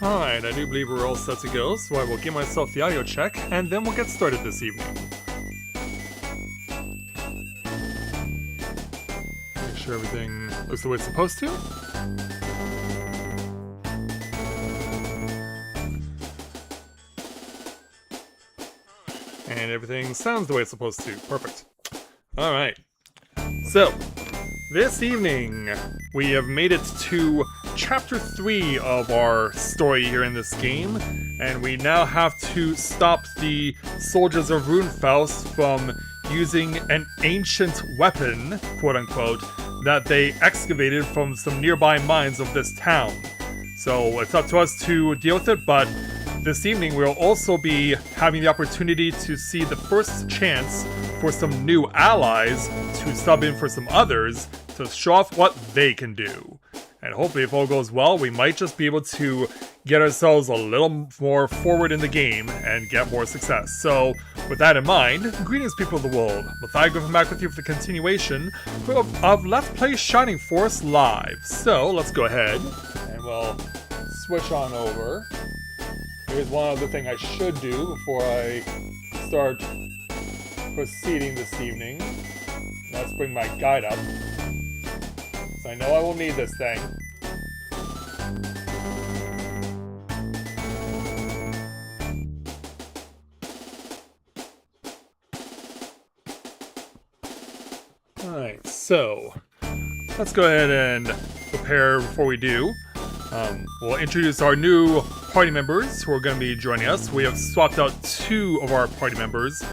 Alright, I do believe we're all set to go, so I will give myself the audio check, and then we'll get started this evening. Make sure everything looks the way it's supposed to. And everything sounds the way it's supposed to. Perfect. Alright. So, this evening, we have made it to Chapter 3 of our story here in this game, and we now have to stop the soldiers of Runefaust from using an ancient weapon, quote-unquote, that they excavated from some nearby mines of this town. So it's up to us to deal with it, but this evening we'll also be having the opportunity to see the first chance for some new allies to sub in for some others to show off what they can do. And hopefully, if all goes well, we might just be able to get ourselves a little more forward in the game and get more success. So, with that in mind, greetings people of the world. Matthias Griffin back with you for the continuation of Let's Play Shining Force Live. So, let's go ahead and we'll switch on over. Here's one other thing I should do before I start proceeding this evening. Let's bring my guide up. So I know I will need this thing. Alright, so let's go ahead and prepare before we do. We'll introduce our new party members who are going to be joining us. We have swapped out 2 of our party members.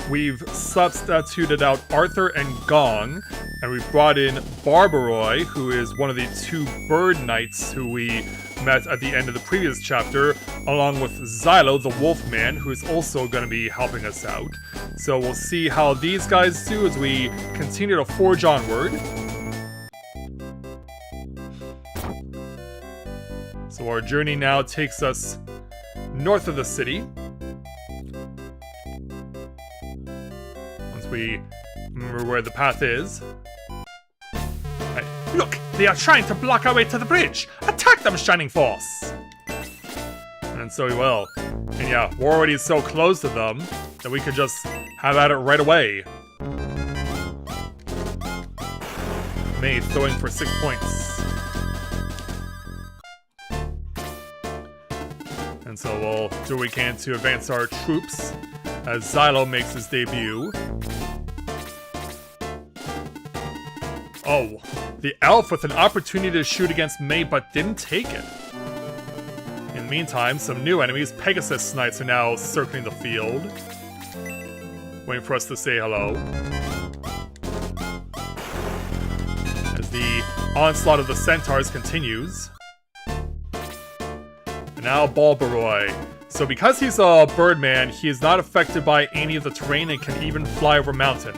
We've substituted out Arthur and Gong, and we've brought in Barbaroi, who is one of the 2 bird knights who we met at the end of the previous chapter, along with Xylo, the Wolfman, who is also going to be helping us out. So we'll see how these guys do as we continue to forge onward. So our journey now takes us north of the city. Once we remember where the path is. Right. Look! They are trying to block our way to the bridge! Attack them, Shining Force! And so we will. And yeah, we're already so close to them that we could just have at it right away. May throwing for 6 points. And so we'll do what we can to advance our troops as Xylo makes his debut. Oh, the elf with an opportunity to shoot against May but didn't take it. In the meantime, some new enemies, Pegasus Knights, are now circling the field, waiting for us to say hello. As the onslaught of the centaurs continues. And now Barbaroi. So because he's a birdman, he is not affected by any of the terrain and can even fly over mountains.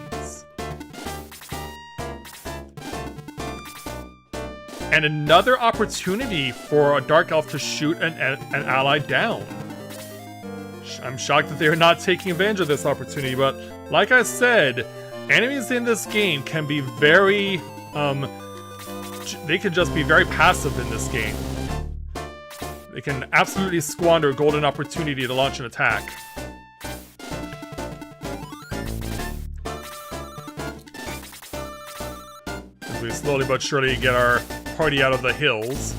And another opportunity for a dark elf to shoot an ally down. I'm shocked that they are not taking advantage of this opportunity, but like I said, enemies in this game can be very, they can just be very passive in this game. They can absolutely squander a golden opportunity to launch an attack. As we slowly but surely get our party out of the hills.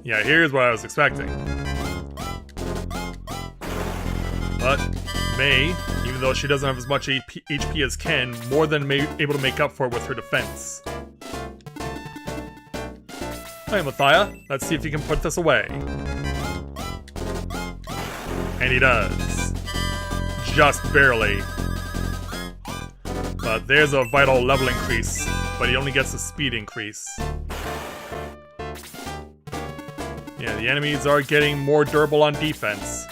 Yeah, here's what I was expecting. But May, even though she doesn't have as much HP as Ken, more than able to make up for it with her defense. Hi, Matthias. Let's see if he can put this away. And he does. Just barely. But there's a vital level increase, but he only gets a speed increase. Yeah, the enemies are getting more durable on defense.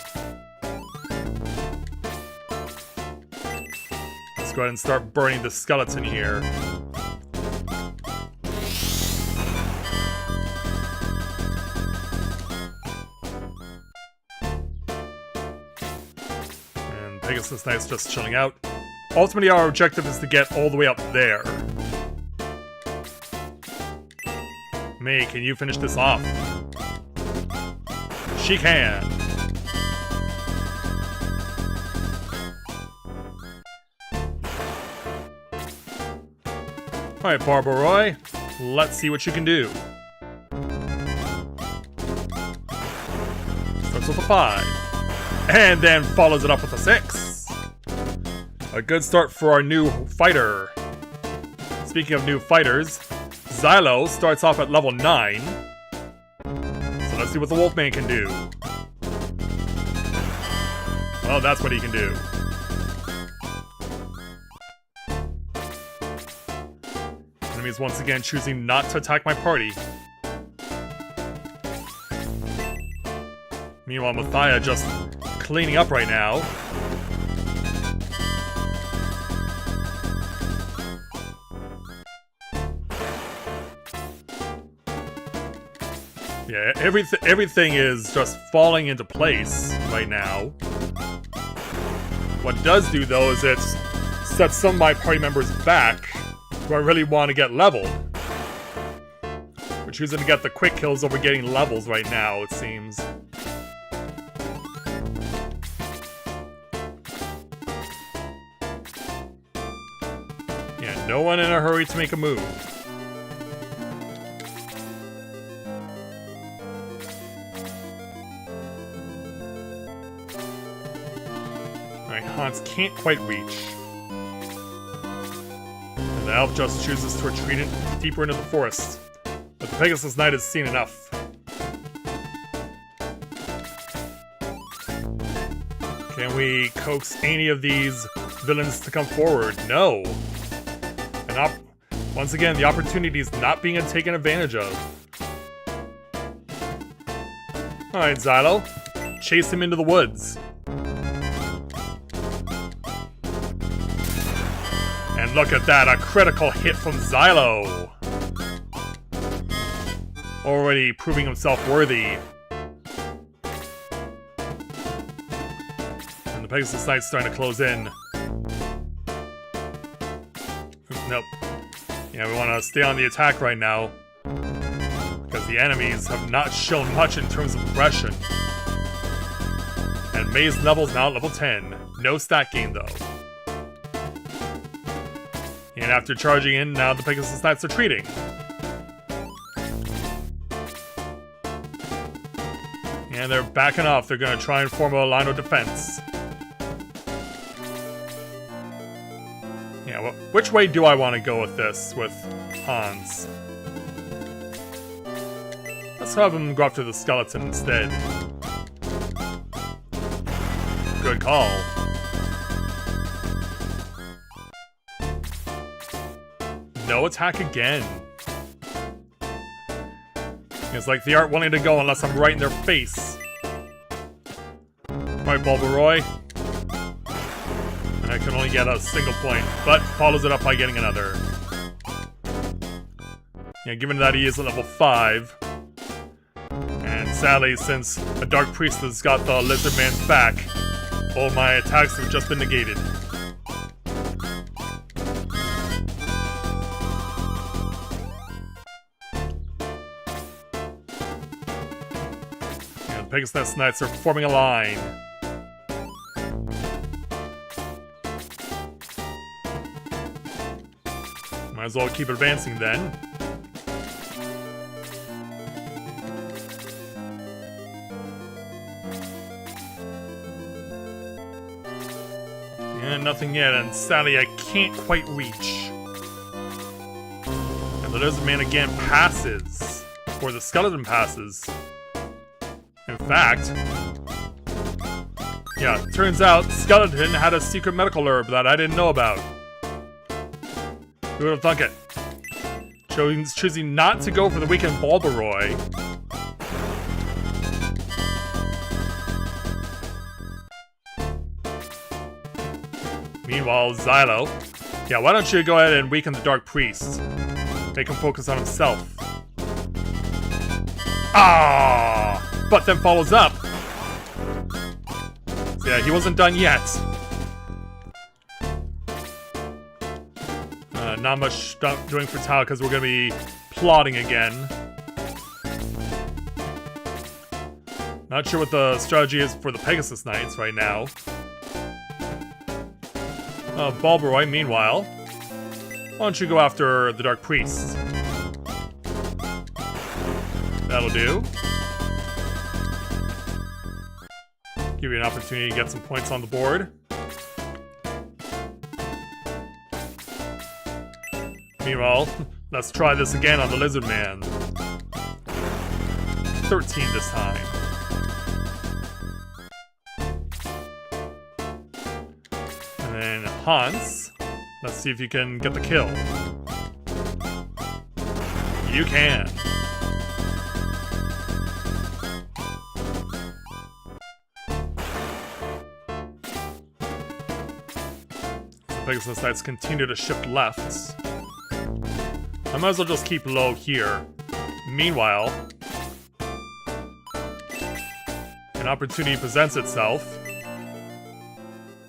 Let's go ahead and start burning the skeleton here. Pegasus Knight's just chilling out. Ultimately, our objective is to get all the way up there. May, can you finish this off? She can. Alright, Barbaroi. Let's see what you can do. Starts with a 5. And then follows it up with a 6. A good start for our new fighter. Speaking of new fighters, Xylo starts off at level 9. So let's see what the Wolfman can do. Well, that's what he can do. Enemies once again choosing not to attack my party. Meanwhile, Mathia just cleaning up right now. Yeah, everything is just falling into place right now. What it does do, though, is it sets some of my party members back who I really want to get leveled. We're choosing to get the quick kills over getting levels right now, it seems. Yeah, no one in a hurry to make a move. Alright, Hans can't quite reach. And the elf just chooses to retreat deeper into the forest. But the Pegasus Knight has seen enough. Can we coax any of these villains to come forward? No. And once again, the opportunity is not being taken advantage of. Alright, Xylo. Chase him into the woods. And look at that, a critical hit from Xylo. Already proving himself worthy. And the Pegasus Knight's starting to close in. Nope. Yeah, we want to stay on the attack right now. Because the enemies have not shown much in terms of aggression. And May's level's now at level 10. No stat gain, though. And after charging in, now the Pegasus Knight's retreating. And they're backing off. They're going to try and form a line of defense. Yeah, well, which way do I want to go with this, with Hans? Let's have him go after the skeleton instead. Good call. No attack again. It's like they aren't willing to go unless I'm right in their face. Alright, Barbaroi. I can only get a single point, but follows it up by getting another. Yeah, given that he is at level 5. And sadly, since a Dark Priest has got the Lizard Man's back, all my attacks have just been negated. Pegasus Knights are forming a line. Might as well keep advancing then. And nothing yet, and sadly I can't quite reach. And the Lizard Man again passes. Or the skeleton passes. In fact, yeah, turns out Skeleton had a secret medical herb that I didn't know about. Who would have thunk it? Choosing not to go for the weakened Barbaroi. Meanwhile, Xylo. Yeah, why don't you go ahead and weaken the Dark Priest? Make him focus on himself. Ah! But then follows up. So yeah, he wasn't done yet. Not much stuff doing for Tao because we're going to be plotting again. Not sure what the strategy is for the Pegasus Knights right now. Balbaroy, meanwhile, why don't you go after the Dark Priest? That'll do. Give you an opportunity to get some points on the board. Meanwhile, let's try this again on the Lizard Man. 13 this time. And then Hans, let's see if you can get the kill. You can. The Pegasus Knights continue to shift left. I might as well just keep low here. Meanwhile, an opportunity presents itself.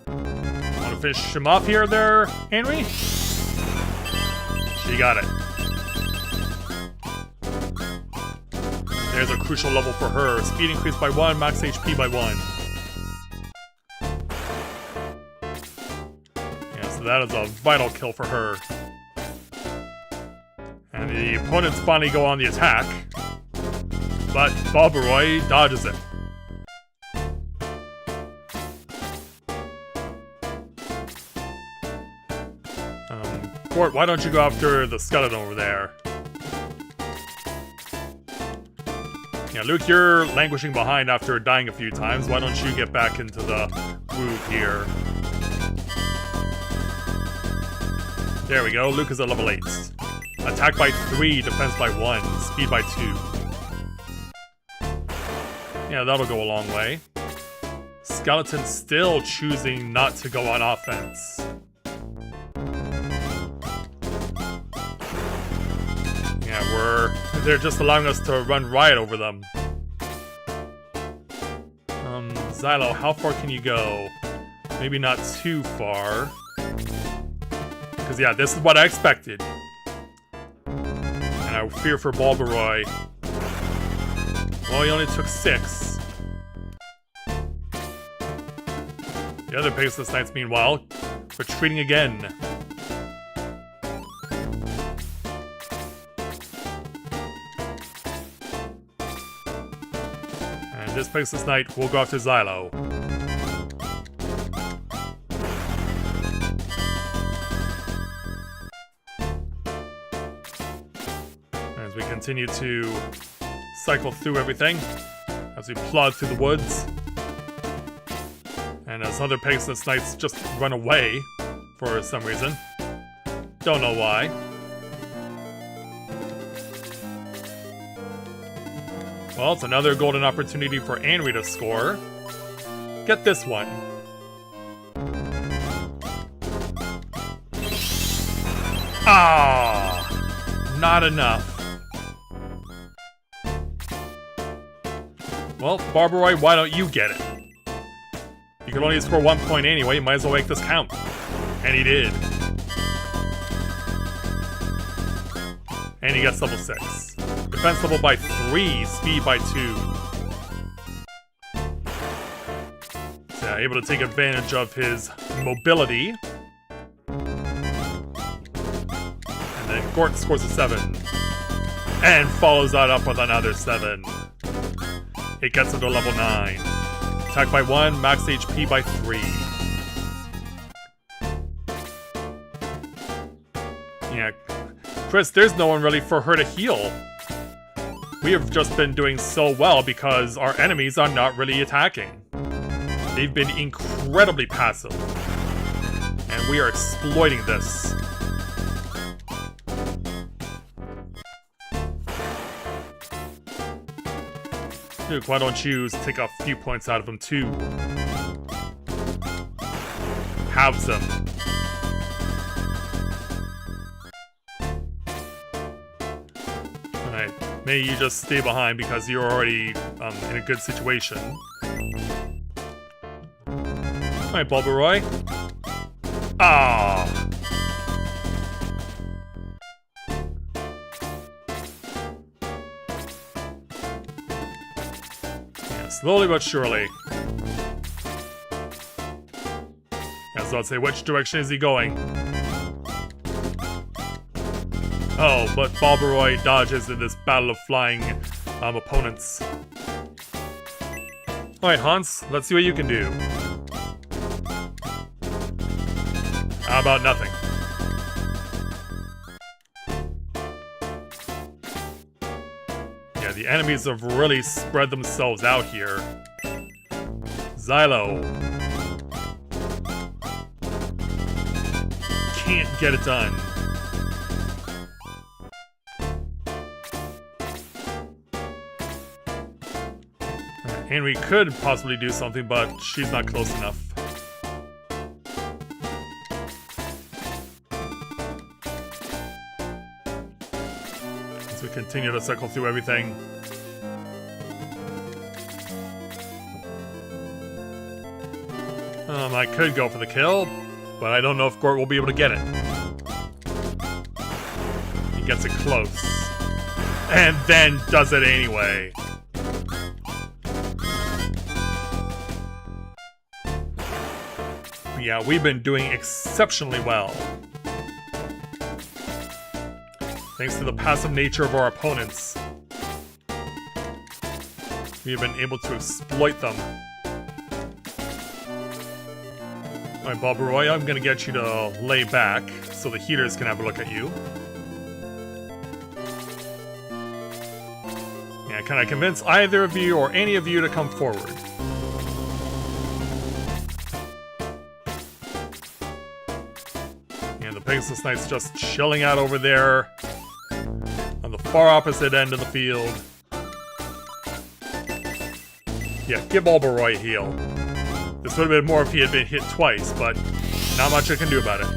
Want to finish him off here there, Henry? She got it. There's a crucial level for her. Speed increased by 1, max HP by 1. Yeah, so that is a vital kill for her. And the opponents finally go on the attack, but Balbaroy dodges it. Gort, why don't you go after the skeleton over there? Yeah, Luke, you're languishing behind after dying a few times. Why don't you get back into the groove here? There we go, Luke is at level 8. Attack by 3, defense by 1, speed by 2. Yeah, that'll go a long way. Skeleton still choosing not to go on offense. Yeah, they're just allowing us to run riot over them. Xylo, how far can you go? Maybe not too far. Because yeah, this is what I expected. And I fear for Balbaroy. Well, he only took 6. The other Pegasus Knights, meanwhile, retreating again. And this Pegasus Knight will go after Xylo. As we continue to cycle through everything, as we plod through the woods, and as other Pegasus Knights just run away for some reason. Don't know why. Well, it's another golden opportunity for Anri to score. Get this one. Ah, not enough. Well, Balbaroy, why don't you get it? You can only score 1 point anyway, might as well make this count. And he did. And he gets level 6. Defense level by 3, speed by 2. So yeah, able to take advantage of his mobility. And then Gort scores a 7. And follows that up with another 7. It gets him to level 9. Attack by 1, max HP by 3. Yeah, Chris, there's no one really for her to heal. We have just been doing so well because our enemies are not really attacking. They've been incredibly passive. And we are exploiting this. Duke, why don't you take a few points out of him too? Have them. Alright, maybe you just stay behind because you're already in a good situation. Alright, Balbaroy. Ah! Slowly but surely. As I'll say, which direction is he going? Oh, but Balbaroy dodges in this battle of flying opponents. Alright, Hans, let's see what you can do. How about nothing? Yeah, the enemies have really spread themselves out here. Xylo. Can't get it done. Henry could possibly do something, but she's not close enough. As we continue to cycle through everything. I could go for the kill, but I don't know if Gort will be able to get it. He gets it close. And then does it anyway. Yeah, we've been doing exceptionally well. Thanks to the passive nature of our opponents, we have been able to exploit them. Alright, Balbaroy, I'm gonna get you to lay back so the heaters can have a look at you. Yeah, can I convince either of you or any of you to come forward? Pegasus Knight's just chilling out over there on the far opposite end of the field. Yeah, give Balbaroy a heal. This would have been more if he had been hit twice, but not much I can do about it.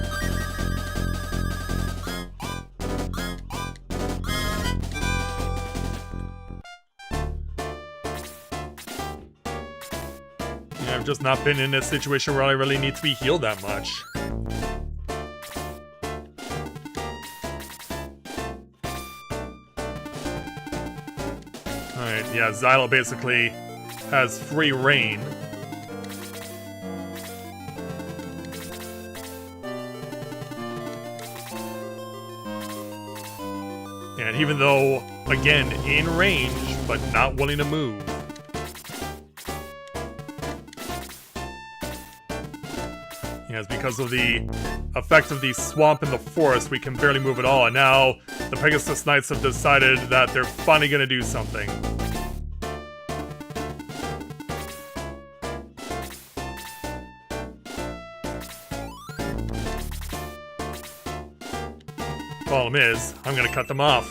Yeah, I've just not been in a situation where I really need to be healed that much. Yeah, Xylo basically has free reign. And even though, again, in range, but not willing to move. Yeah, it's because of the effect of the swamp in the forest, we can barely move at all. And now the Pegasus Knights have decided that they're finally going to do something. Problem is, I'm gonna cut them off.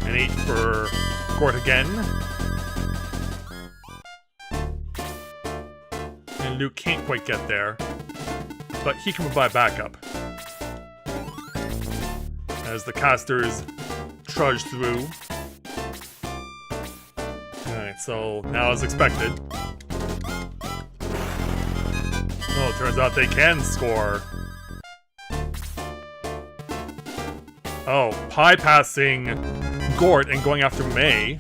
An 8 for Gort again. And Luke can't quite get there, but he can provide backup. As the casters trudge through. Alright, so now as expected. Oh, it turns out they can score. Oh, pie-passing Gort and going after May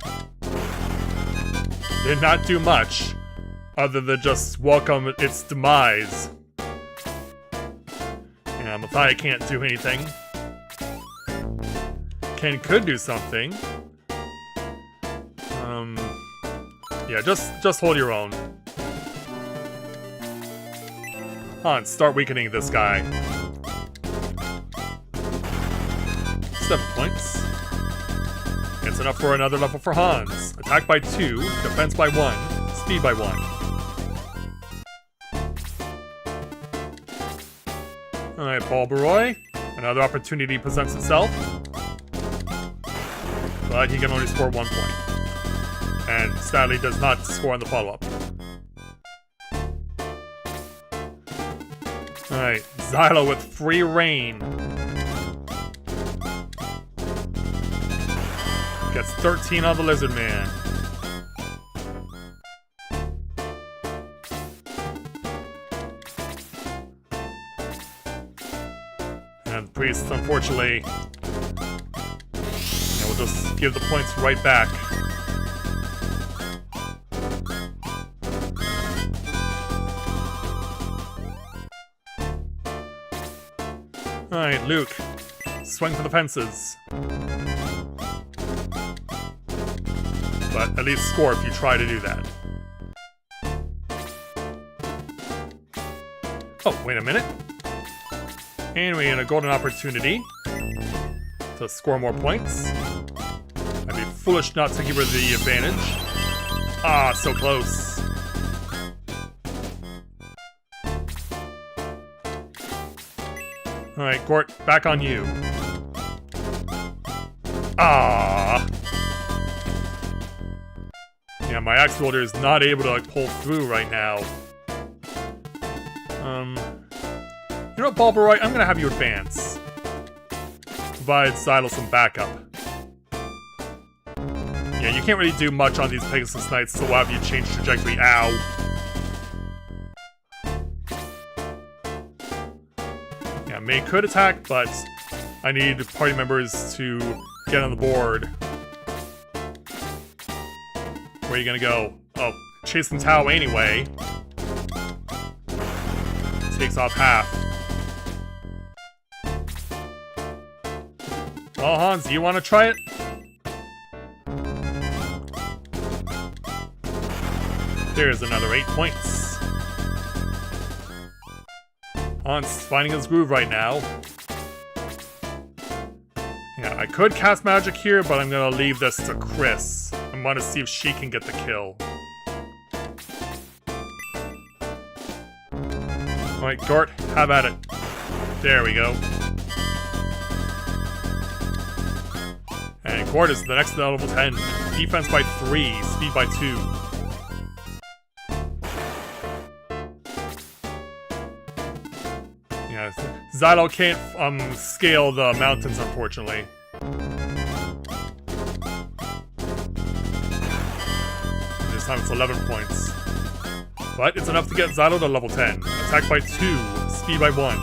did not do much other than just welcome its demise. Yeah, Mathia can't do anything. Ken could do something. Yeah, just hold your own. Hans, start weakening this guy. 7 points. It's enough for another level for Hans. Attack by 2, defense by 1, speed by 1. Alright, Balbaroy. Another opportunity presents itself. But he can only score 1 point. And sadly does not score on the follow-up. Alright, Xylo with free reign. Gets 13 on the Lizard Man. And Priest, unfortunately, We'll just give the points right back. Alright, Luke. Swing for the fences. But at least score if you try to do that. Oh, wait a minute. And we get a golden opportunity to score more points. I'd be foolish not to give her the advantage. Ah, so close. Alright, Gort, back on you. Ah. Yeah, my axe wielder is not able to like pull through right now. You know what, Bulbaroy? I'm gonna have you advance. Provide Zylo some backup. Yeah, you can't really do much on these Pegasus Knights, so we'll have you change trajectory. Ow. Yeah, May could attack, but I need party members to get on the board. Where are you gonna go? Oh, chasing Tao anyway. Takes off half. Well, Hans, you want to try it? There's another 8 points. Hans finding his groove right now. Yeah, I could cast magic here, but I'm gonna leave this to Chris. I want to see if she can get the kill. Alright, Gort, have at it. There we go. And Gort is the next level 10. Defense by 3, speed by 2. Yeah, Zylo can't scale the mountains, unfortunately. This time it's 11 points. But it's enough to get Zylo to level 10. Attack by 2, speed by 1.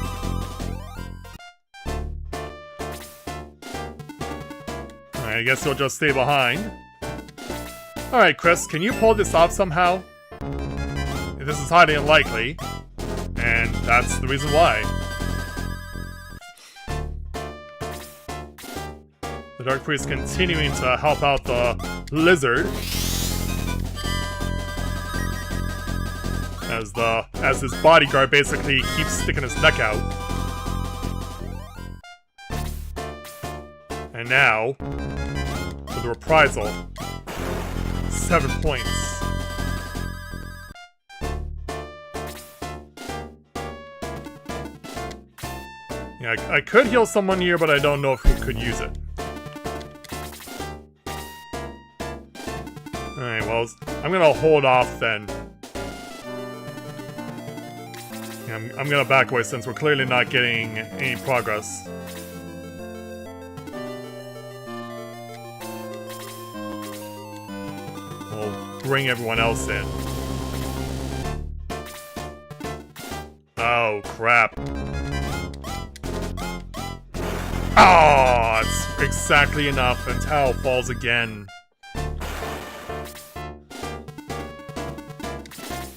Alright, I guess he'll just stay behind. Alright, Chris, can you pull this off somehow? This is highly unlikely. And that's the reason why. The Dark Priest continuing to help out the lizard. As his bodyguard basically keeps sticking his neck out. And now, for the reprisal, 7 points. Yeah, I could heal someone here, but I don't know if we could use it. Alright, well, I'm gonna hold off then. I'm gonna back away since we're clearly not getting any progress. We'll bring everyone else in. Oh, crap. Oh, it's exactly enough, and Tao falls again.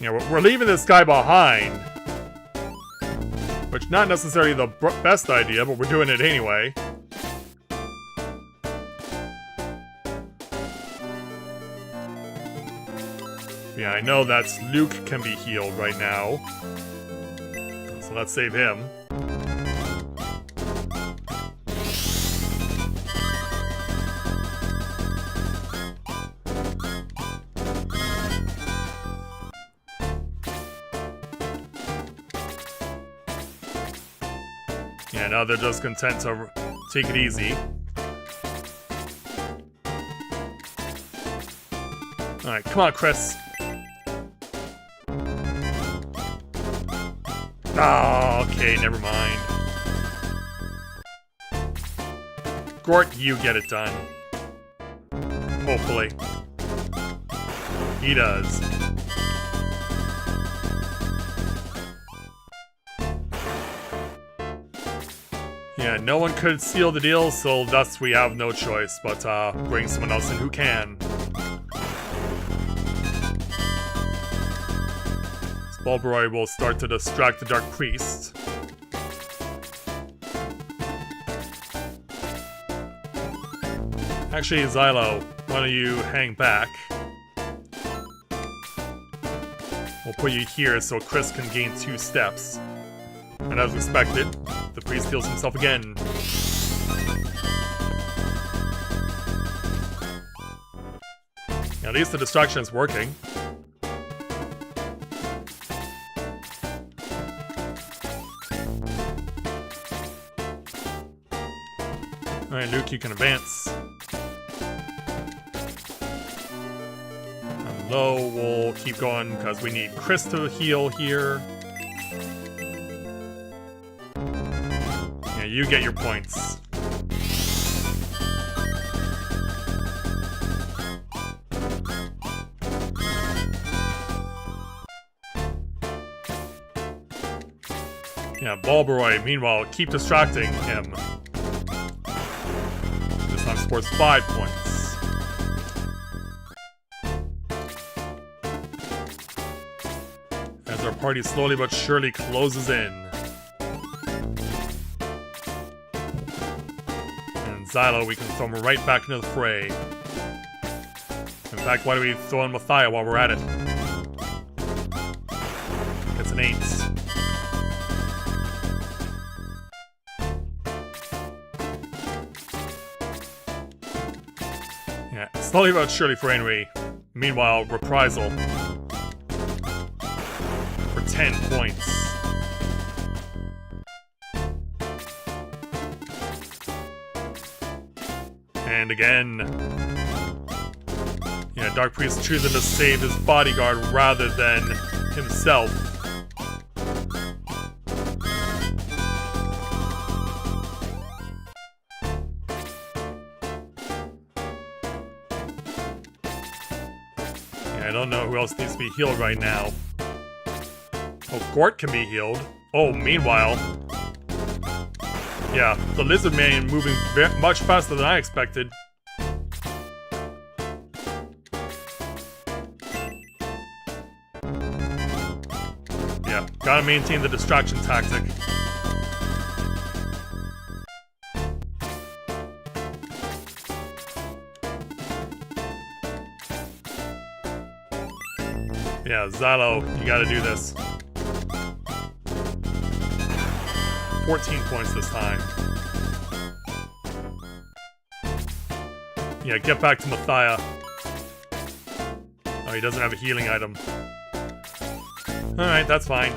Yeah, we're leaving this guy behind. Which, not necessarily the best idea, but we're doing it anyway. Yeah, I know that Luke can be healed right now. So let's save him. Yeah, now they're just content to take it easy. Alright, come on, Chris. Oh, okay, never mind. Gort, you get it done. Hopefully. He does. Yeah, no one could seal the deal, so thus we have no choice but bring someone else in who can. Bulbaroy will start to distract the Dark Priest. Actually, Xylo, why don't you hang back? We'll put you here so Chris can gain 2 steps. And as expected, the priest heals himself again. At least the distraction is working. Alright, Luke, you can advance. And Lo will keep going because we need Chris to heal here. Yeah, you get your points. Yeah, Bulbaroy, meanwhile, keep distracting him. This time scores 5 points. As our party slowly but surely closes in. And Xylo, we can throw him right back into the fray. In fact, why do we throw in Mathia while we're at it? It's an 8. Yeah, slowly but surely for Henry. Meanwhile, Reprisal. For 10 points. And again. Yeah, Dark Priest choosing to save his bodyguard rather than himself. I don't know who else needs to be healed right now. Oh, Gort can be healed. Oh, meanwhile... Yeah, the Lizard Man moving much faster than I expected. Yeah, gotta maintain the distraction tactic. Yeah, Xylo, you gotta do this. 14 points this time. Yeah, get back to Mathia. Oh, he doesn't have a healing item. Alright, that's fine.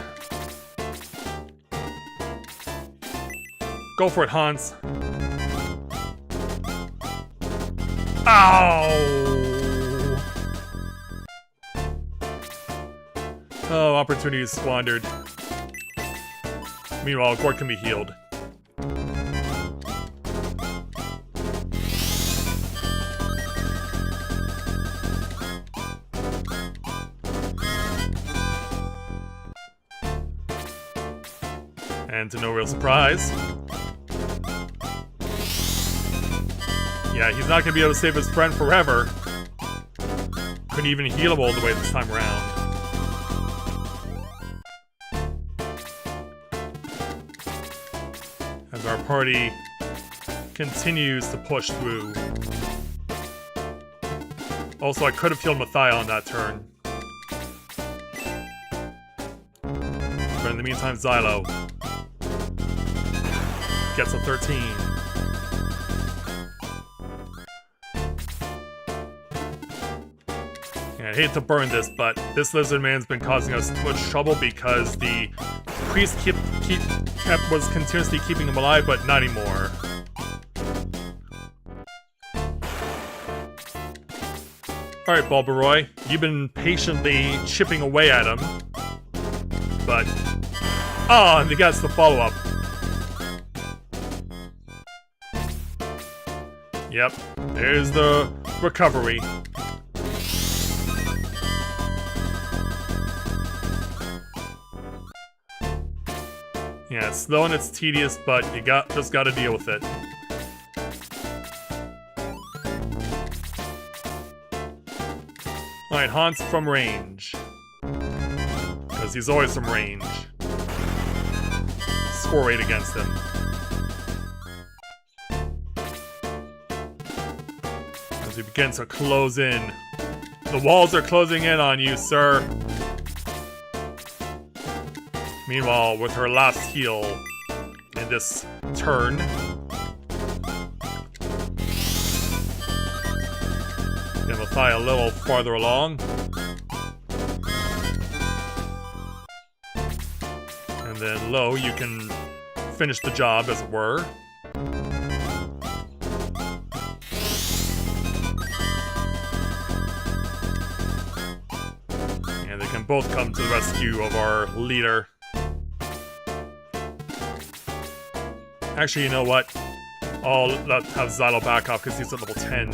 Go for it, Hans. Ow! Oh, opportunity is squandered. Meanwhile, Gort can be healed. And to no real surprise... Yeah, he's not gonna be able to save his friend forever. Couldn't even heal him all the way this time around. As our party continues to push through. Also, I could have killed Mathia on that turn. But in the meantime, Xylo gets a 13. I hate to burn this, but this Lizard Man's been causing us too much trouble because the priest was continuously keeping him alive, but not anymore. Alright, Bulbaroy, you've been patiently chipping away at him, but... Oh, and he gets the follow-up. Yep, there's the recovery. Yeah, it's slow and it's tedious, but you just gotta deal with it. Alright, Hans from range. Because he's always from range. Score rate against him. As we begin to close in. The walls are closing in on you, sir. Meanwhile, with her last heal in this turn, get Mathai a little farther along. And then Lo, you can finish the job, as it were. And they can both come to the rescue of our leader. Actually, you know what? I'll have Xylo back off because he's at level 10.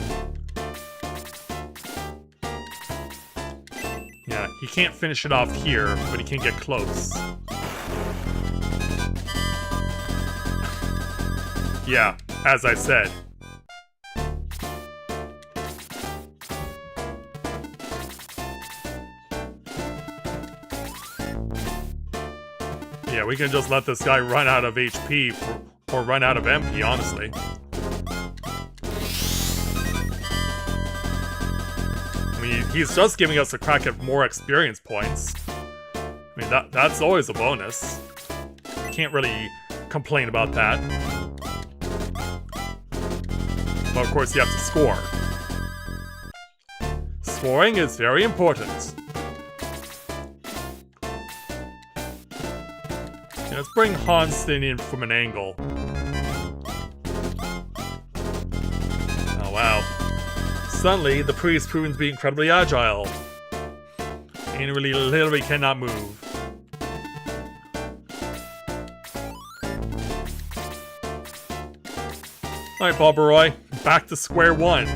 Yeah, he can't finish it off here, but he can get close. Yeah, as I said. Yeah, we can just let this guy run out of HP or run out of MP, honestly. I mean, he's just giving us a crack at more experience points. I mean, that's always a bonus. Can't really complain about that. But of course, you have to score. Scoring is very important. Yeah, let's bring Hansen in from an angle. Oh wow. Suddenly, the priest proven to be incredibly agile. And really literally cannot move. Alright, Barbaroi, back to square one.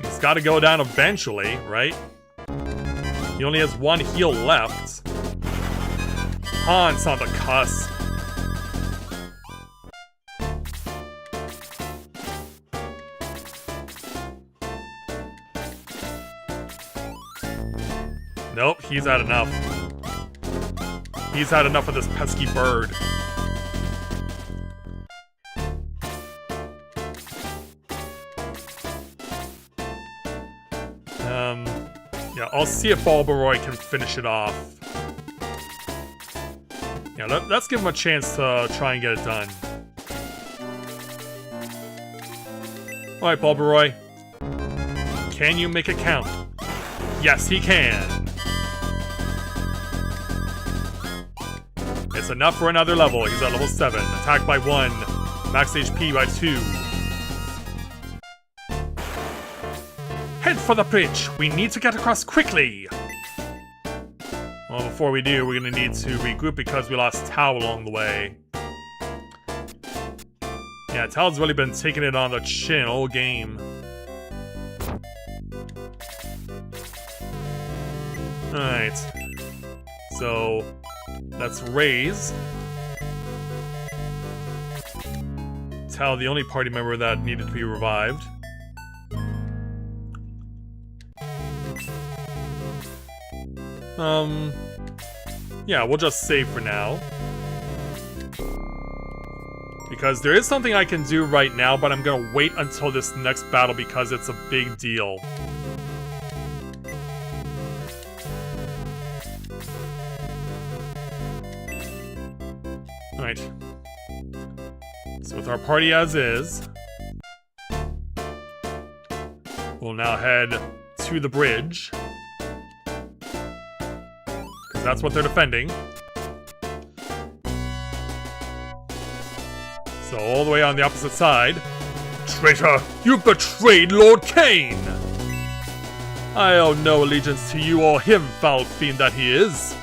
He's gotta go down eventually, right? He only has one heal left. Hans on the cusp. Nope, he's had enough. He's had enough of this pesky bird. Yeah, I'll see if Barbaroi can finish it off. Yeah, let's give him a chance to try and get it done. Alright, Barbaroi. Can you make it count? Yes, he can. It's enough for another level. He's at level 7. Attack by 1. Max HP by 2. Head for the bridge. We need to get across quickly. Well, before we do, we're going to need to regroup because we lost Tao along the way. Yeah, Tao's really been taking it on the chin all game. Alright. So, let's raise. Tao, the only party member that needed to be revived. Yeah, we'll just save for now. Because there is something I can do right now, but I'm gonna wait until this next battle because it's a big deal. Alright. So with our party as is, we'll now head to the bridge. Because that's what they're defending. So all the way on the opposite side. Traitor! You betrayed Lord Cain! I owe no allegiance to you or him, foul fiend that he is.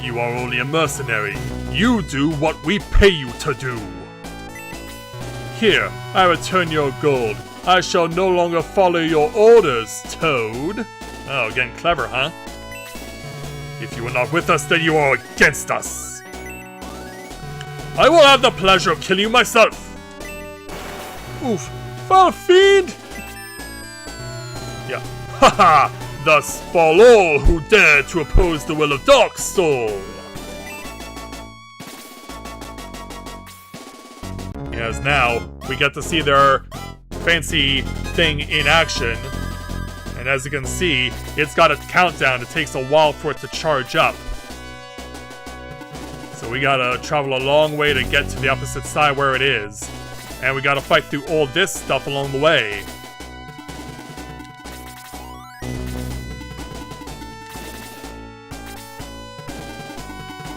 You are only a mercenary. You do what we pay you to do. Here, I return your gold. I shall no longer follow your orders, Toad. Oh, getting clever, huh? If you are not with us, then you are against us. I will have the pleasure of killing you myself. Oof. Foul fiend! Yeah. Haha! Thus fall all who dare to oppose the will of Dark Soul. As now, we get to see their fancy thing in action. And as you can see, it's got a countdown. It takes a while for it to charge up. So we gotta travel a long way to get to the opposite side where it is. And we gotta fight through all this stuff along the way.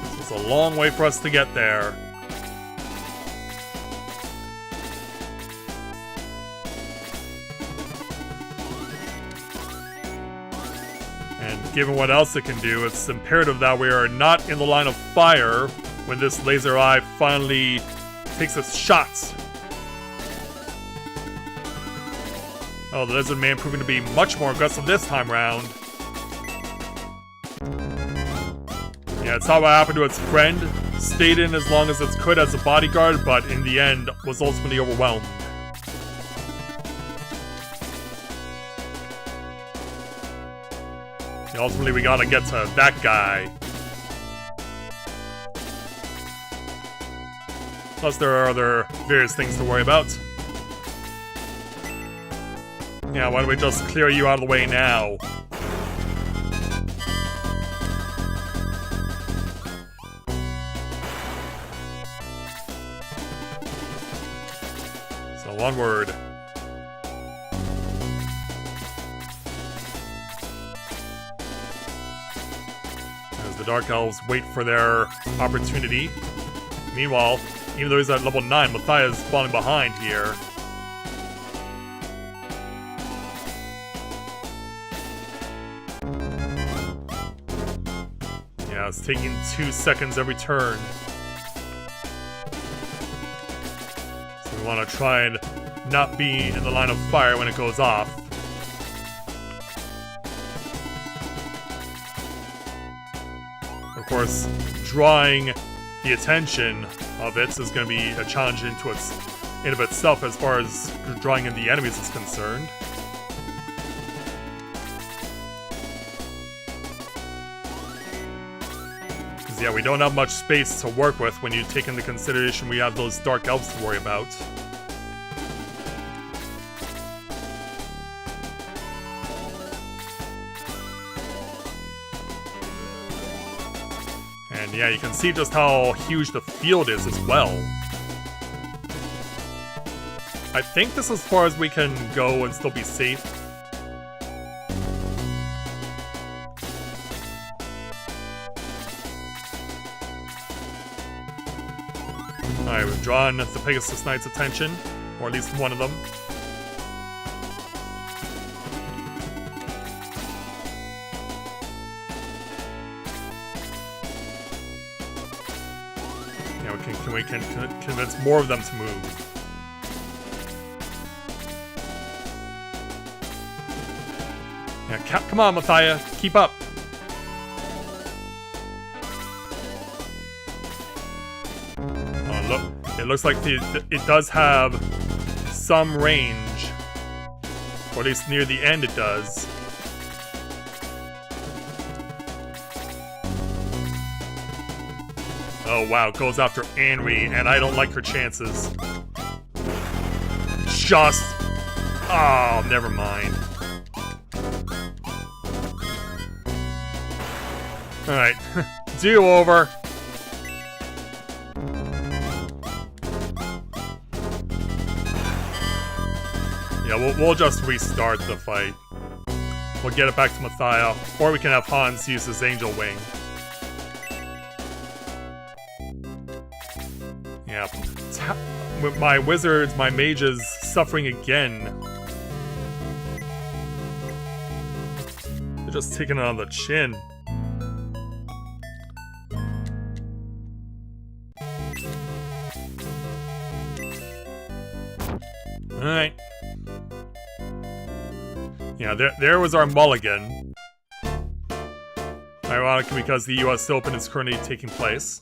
So it's a long way for us to get there. And given what else it can do, it's imperative that we are not in the line of fire when this laser eye finally takes its shots. Oh, the lizard man proving to be much more aggressive this time round. Yeah, it saw what happened to its friend, stayed in as long as it could as a bodyguard, but in the end was ultimately overwhelmed. Yeah, ultimately we gotta get to that guy. Plus there are other various things to worry about. Yeah, why don't we just clear you out of the way now? So onward. As the Dark Elves wait for their opportunity. Meanwhile, even though he's at level 9, Matthias falling behind here. Yeah, it's taking 2 seconds every turn. So we want to try and not be in the line of fire when it goes off. Of course, drawing the attention of it is going to be a challenge in of itself as far as drawing in the enemies is concerned. Because yeah, we don't have much space to work with when you take into consideration we have those Dark Elves to worry about. And yeah, you can see just how huge the field is as well. I think this is as far as we can go and still be safe. Alright, we've drawn the Pegasus Knight's attention, or at least one of them. We can convince more of them to move. Yeah, come on, Matthias, keep up. Oh, look, it looks like it does have some range, or at least near the end it does. Oh wow, it goes after Anri, and I don't like her chances. Just... Oh, never mind. Alright, do over. Yeah, we'll just restart the fight. We'll get it back to Matthias, or we can have Hans use his Angel Wing. Yeah, with my wizards, my mages suffering again. They're just taking it on the chin. Alright. Yeah, there was our mulligan. Ironically, because the US Open is currently taking place.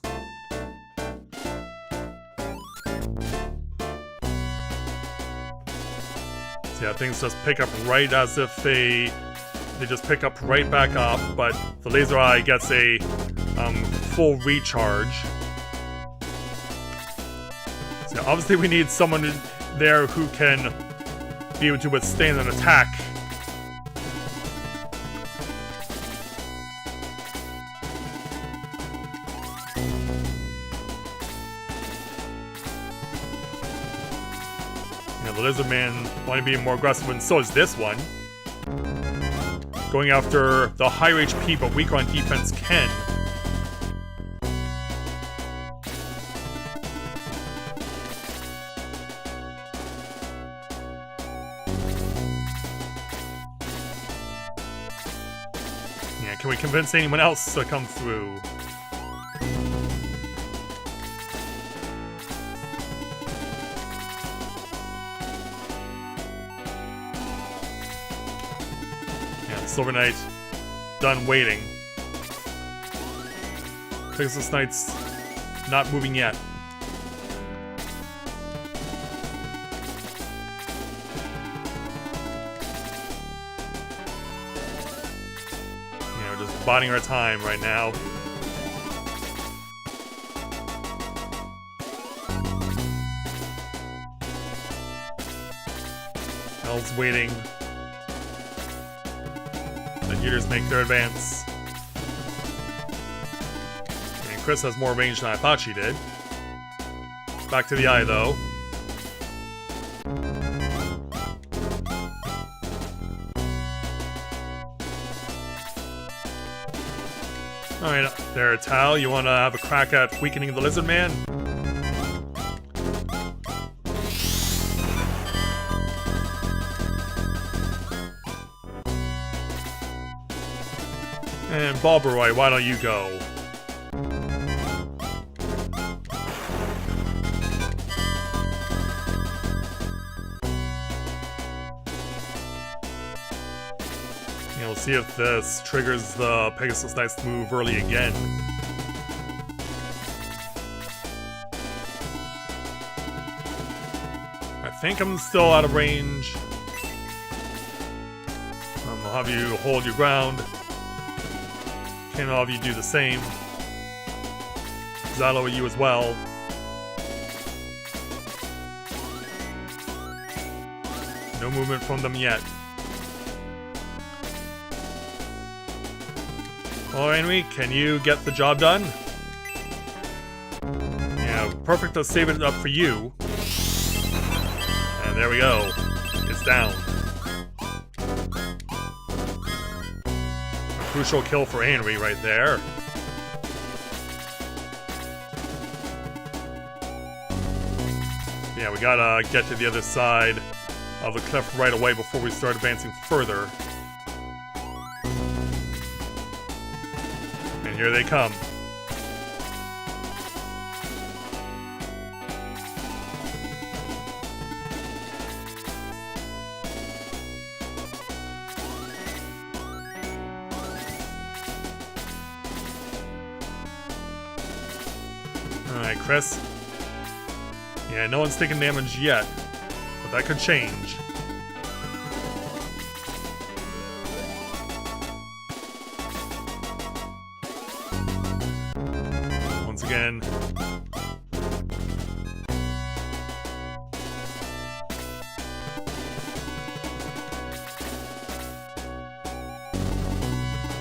So yeah, things just pick up right as if they just pick up right back up, but the laser eye gets a full recharge. So obviously we need someone there who can be able to withstand an attack. The Lizard Man wanting to be more aggressive, and so is this one. Going after the higher HP but weaker on defense Ken. Yeah, can we convince anyone else to come through? Silver Knight done waiting. Pegasus Knight's not moving yet. We're just biding our time right now. El's waiting. The Unitors make their advance. And Chris has more range than I thought she did. Back to the eye, though. Alright, there, Tal. You want to have a crack at weakening the Lizard Man? And Balberoy, why don't you go? Yeah, we'll see if this triggers the Pegasus Knight's to move early again. I think I'm still out of range. I'll have you hold your ground. Can all of you do the same? Xalo, you as well. No movement from them yet. Oh, Henry, can you get the job done? Yeah, perfect to save it up for you. And there we go. It's down. Crucial kill for Henry right there. Yeah, we gotta get to the other side of the cliff right away before we start advancing further. And here they come. Alright, Chris. Yeah, no one's taken damage yet, but that could change. Once again.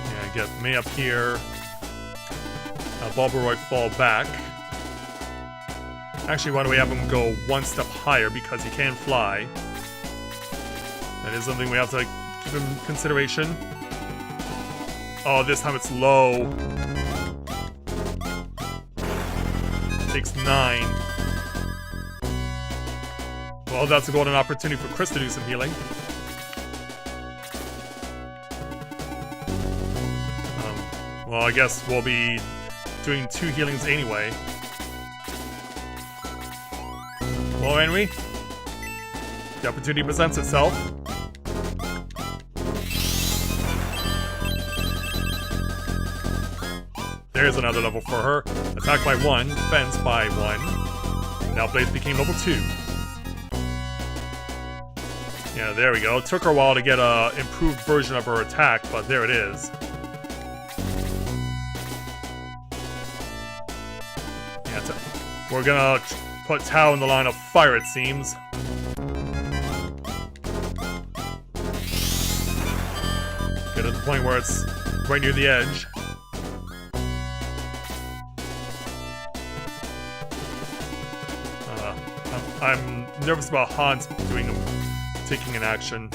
Yeah, get me up here. Balberoy fall back. Actually, why don't we have him go one step higher because he can fly. That is something we have to keep in consideration. Oh, this time it's low. Takes 9. Well, that's a golden opportunity for Chris to do some healing. Well, I guess we'll be doing 2 healings anyway. Well, Henry, the opportunity presents itself. There's another level for her. Attack by 1, defense by 1. Now Blades became level 2. Yeah, there we go. It took her a while to get an improved version of her attack, but there it is. Yeah, we're gonna put Tao in the line of fire, it seems. Get to the point where it's right near the edge. I'm nervous about Hans taking an action.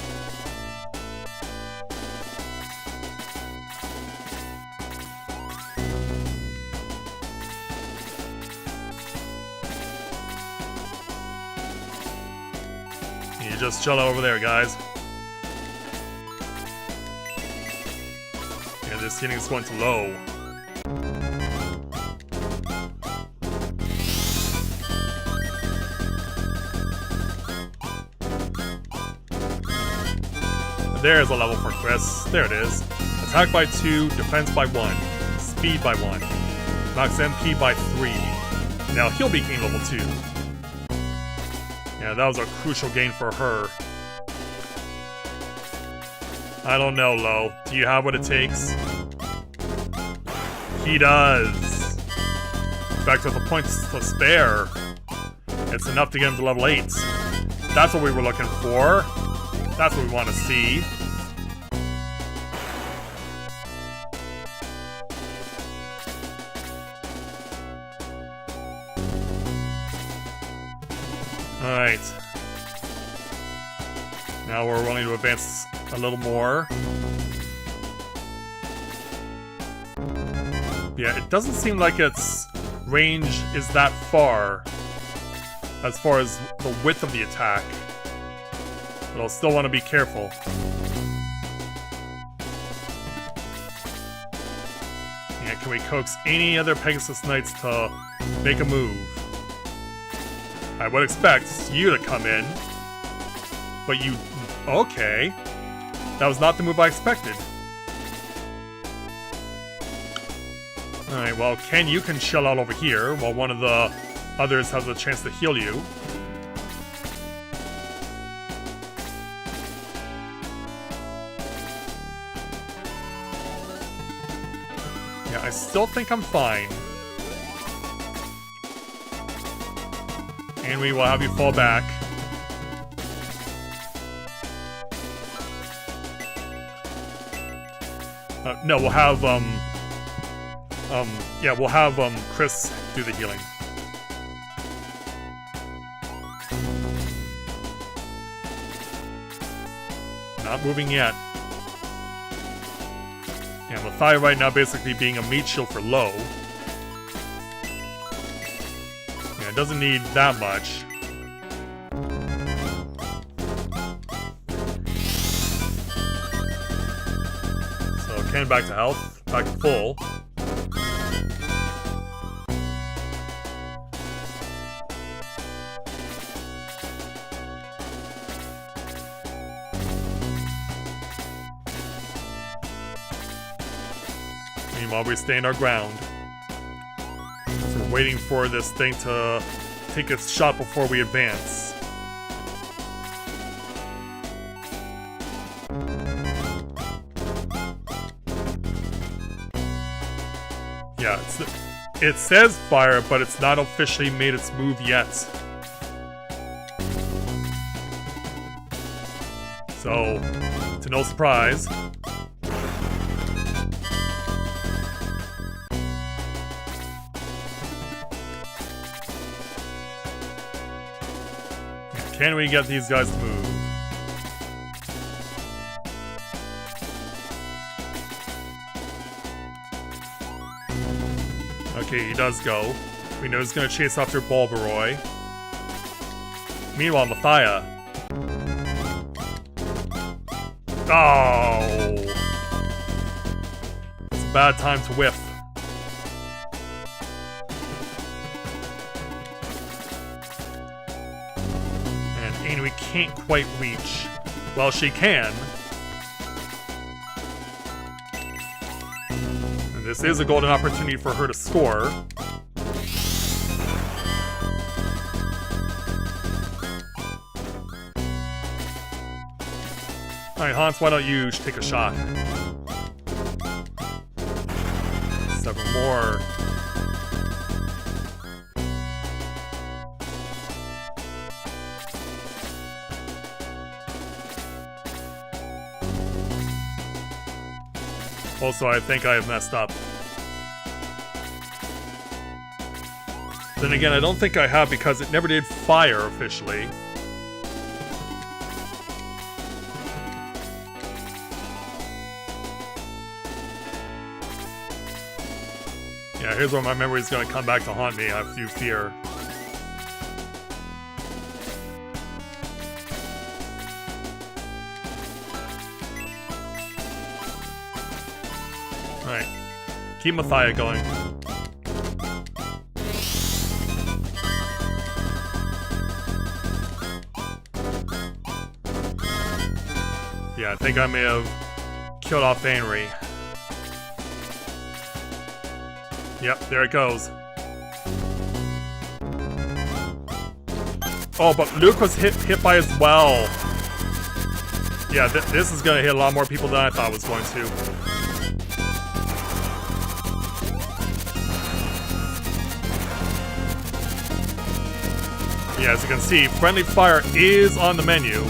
You just chill out over there, guys. Yeah, this healing is going too low. There's a level for Chris. There it is. Attack by 2, defense by 1, speed by 1, max MP by 3. Now he'll be gain level 2. Yeah, that was a crucial gain for her. I don't know, Lo. Do you have what it takes? He does. In fact, with the points to spare, it's enough to get him to level 8. That's what we were looking for. That's what we want to see. Alright. Now we're willing to advance a little more. Yeah, it doesn't seem like its range is that far as the width of the attack. But I'll still want to be careful. Yeah, can we coax any other Pegasus Knights to make a move? I would expect you to come in. But you... Okay. That was not the move I expected. Alright, well, Ken, you can chill out over here while one of the others has a chance to heal you. I still think I'm fine. And we will have you fall back. No, we'll have, we'll have, Chris do the healing. Not moving yet. Yeah, Mathai right now basically being a meat shield for low. Yeah, it doesn't need that much. So Ken back to health, back to full. Meanwhile, we stand our ground. So we're waiting for this thing to take its shot before we advance. Yeah, it says fire, but it's not officially made its move yet. So, to no surprise, can we get these guys to move? Okay, he does go. We know he's gonna chase after Bulbaroy. Meanwhile, Mathia. Oh! It's a bad time to whiff. And we can't quite reach. Well, she can. And And this is a golden opportunity for her to score. Alright, Hans, why don't you take a shot? 7 more. Also, I think I have messed up. Then again, I don't think I have because it never did fire officially. Yeah, here's where my memory is going to come back to haunt me, I do fear. Alright. Keep Mathia going. Yeah, I think I may have killed off Henry. Yep, there it goes. Oh, but Luke was hit by as well. Yeah, this is gonna hit a lot more people than I thought it was going to. Yeah, as you can see, friendly fire is on the menu.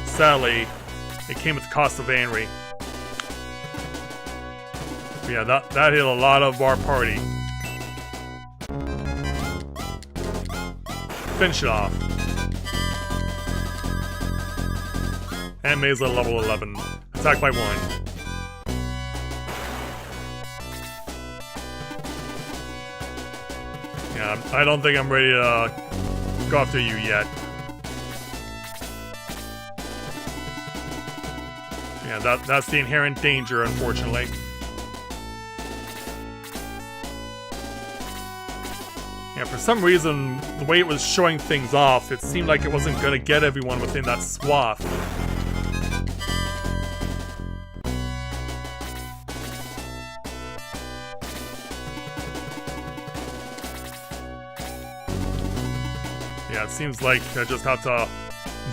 Sadly, it came at the cost of Henry. Yeah, that hit a lot of our party. Finish it off. And May's at level 11. Attack by 1. Yeah, I don't think I'm ready to go after you yet. Yeah, that's the inherent danger, unfortunately. Yeah, for some reason, the way it was showing things off, it seemed like it wasn't going to get everyone within that swath. Yeah, it seems like I just have to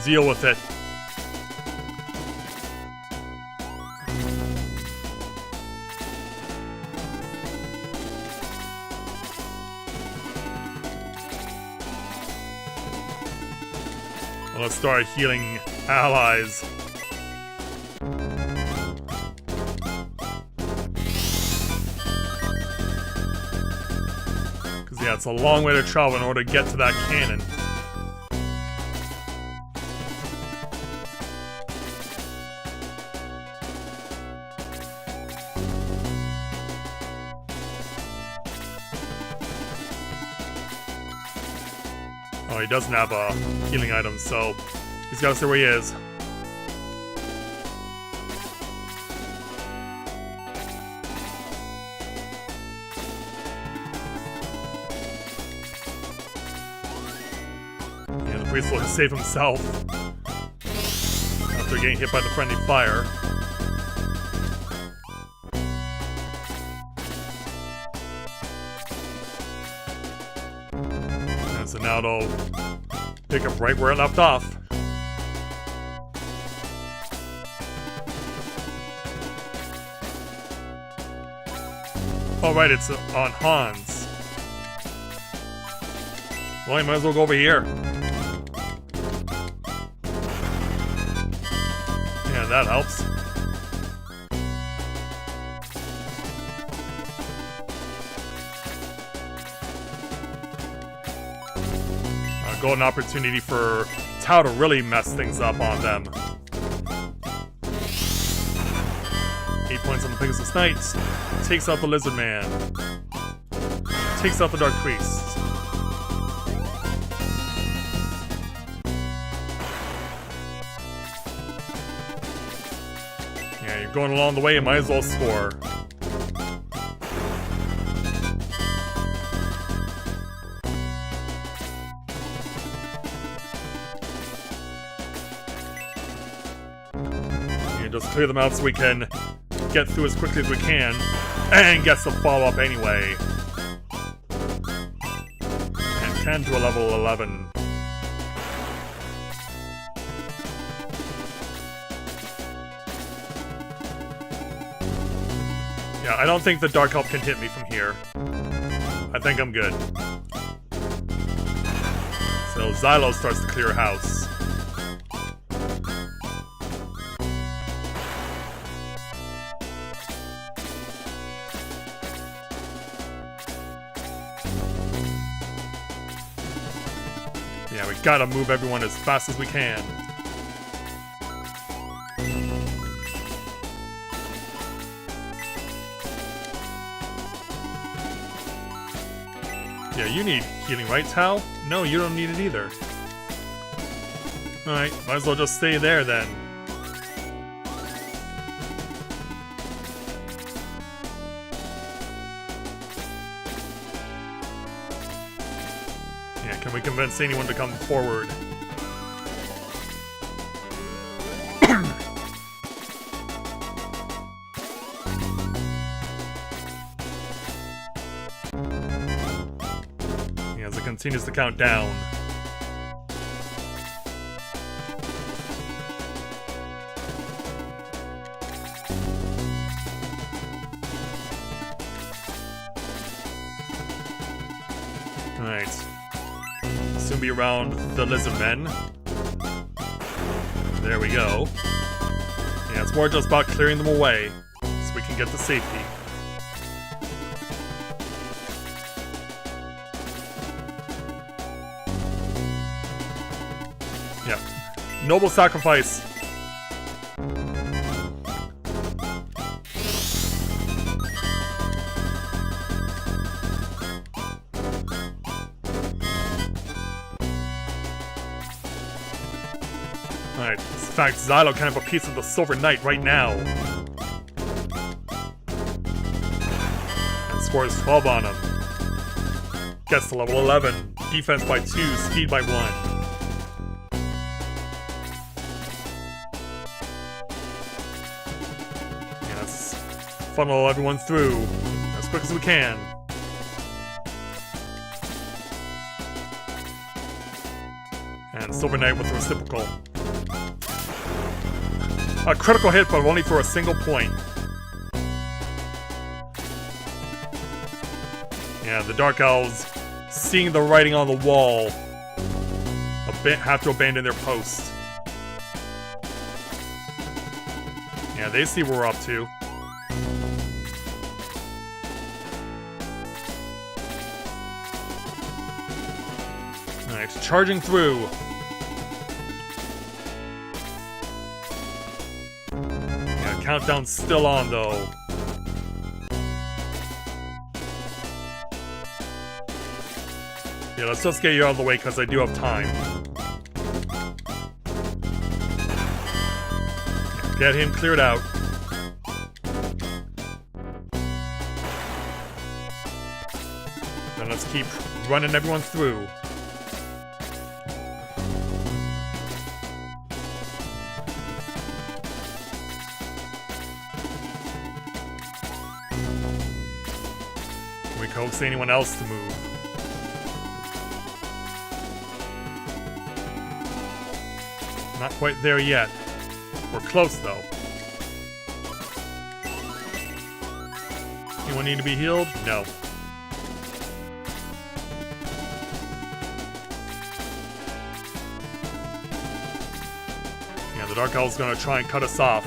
deal with it. Let's start healing allies. Because, yeah, it's a long way to travel in order to get to that cannon. Oh, he doesn't have a healing item, so he's got to see where he is. Yeah, the priest will save himself after getting hit by the friendly fire. So now it'll pick up right where it left off. Oh right, it's on Hans. Well, you might as well go over here. Yeah, that helps. Golden opportunity for Tao to really mess things up on them. 8 points on the Pegasus Knight. Takes out the Lizard Man. Takes out the Dark Priest. Yeah, you're going along the way, you might as well score. Just clear them out so we can get through as quickly as we can. And gets the follow-up anyway. And 10 to a level 11. Yeah, I don't think the Dark Elf can hit me from here. I think I'm good. So Xylo starts to clear house. Yeah, we gotta move everyone as fast as we can. Yeah, you need healing, right, Tao? No, you don't need it either. Alright, might as well just stay there then. Yeah, can we convince anyone to come forward? As it continues to count down. Alright. Soon be around the lizard men. There we go. Yeah, it's more just about clearing them away so we can get to safety. Yeah. Noble sacrifice. Alright, in fact, Xylo can have a piece of the Silver Knight right now. And scores 12 on him. Gets to level 11. Defense by 2, speed by 1. Funnel everyone through as quick as we can. And Silver Knight with the reciprocal. A critical hit, but only for a single point. Yeah, the Dark Elves, seeing the writing on the wall, have to abandon their post. Yeah, they see what we're up to. Alright, charging through. Yeah, countdown's still on though. Yeah, let's just get you out of the way because I do have time. Get him cleared out. Then let's keep running everyone through. Can we coax anyone else to move? Not quite there yet. We're close, though. Anyone need to be healed? No. Yeah, the Dark Elf's gonna try and cut us off.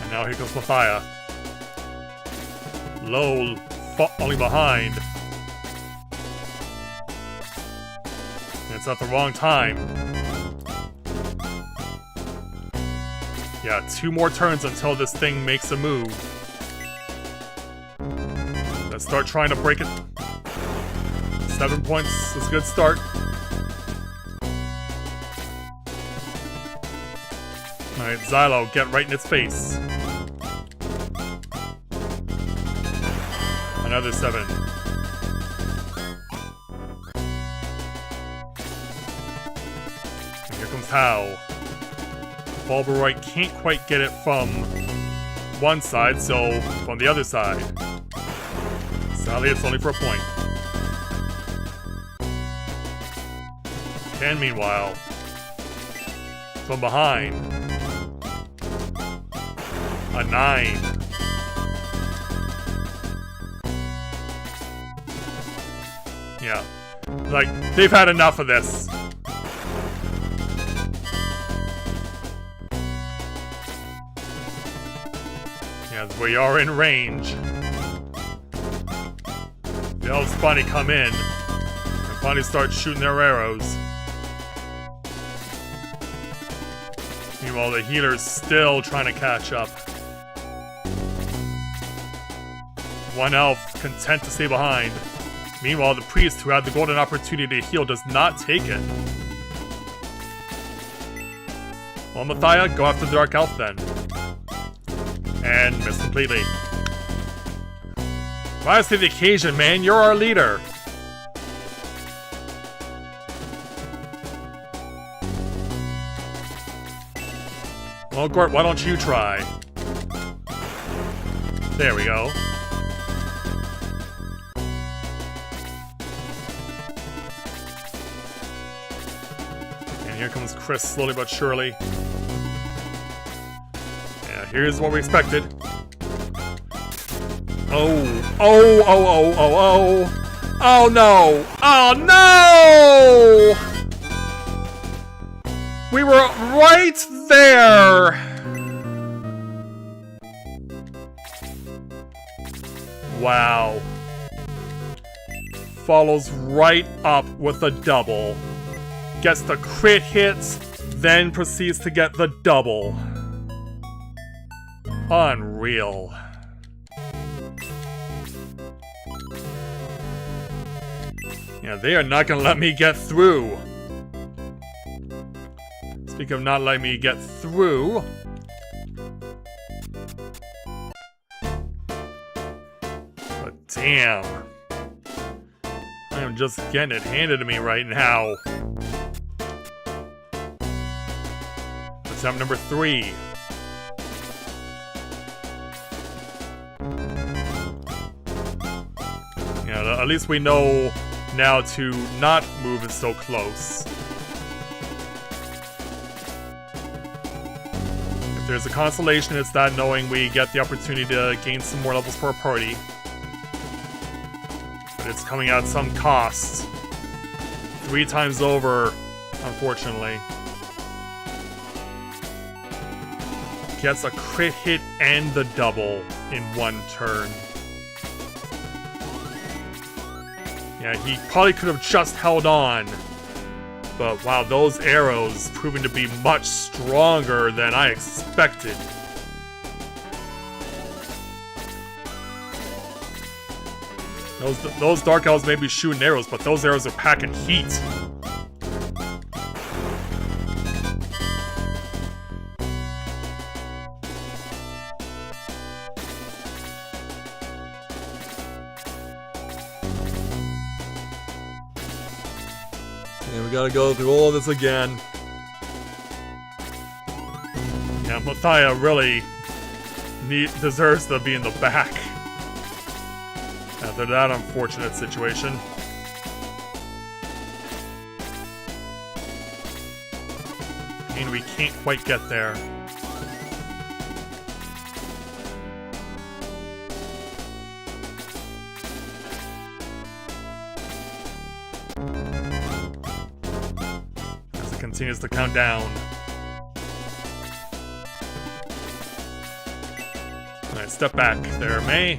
And now here comes Mathia. Lol. Falling behind. It's at the wrong time. Yeah, 2 more turns until this thing makes a move. Let's start trying to break it. 7 points is a good start. Alright, Xylo, get right in its face. Another 7. how. Bulbaroid can't quite get it from one side, so from the other side. Sadly, it's only for a point. And meanwhile, from behind, a 9. Yeah, like, they've had enough of this. Yeah, we are in range. The elves finally come in and finally start shooting their arrows. Meanwhile, the healer's still trying to catch up. One elf content to stay behind. Meanwhile, the priest, who had the golden opportunity to heal, does not take it. Well, Mathia, go after the Dark Elf then. And miss completely. Rise to the occasion, man. You're our leader. Well, Gort, why don't you try? There we go. And here comes Chris, slowly but surely. Yeah, here's what we expected. Oh, oh, oh, oh, oh, oh. Oh no! Oh no! We were right there! Wow. Follows right up with a double. Gets the crit hits, then proceeds to get the double. Unreal. Yeah, they are not gonna let me get through. Speaking of not letting me get through, but damn, I am just getting it handed to me right now. Attempt number 3. Yeah, at least we know now to not move it so close. If there's a consolation, it's that knowing we get the opportunity to gain some more levels for our party. But it's coming at some cost. 3 times over, unfortunately. Gets a crit hit and the double in one turn. Yeah, he probably could have just held on. But wow, those arrows proving to be much stronger than I expected. Those Dark Elves may be shooting arrows, but those arrows are packing heat. And we gotta go through all of this again. Yeah, Mathia really deserves to be in the back after that unfortunate situation. And we can't quite get there. Continues to count down. Alright, step back there, May.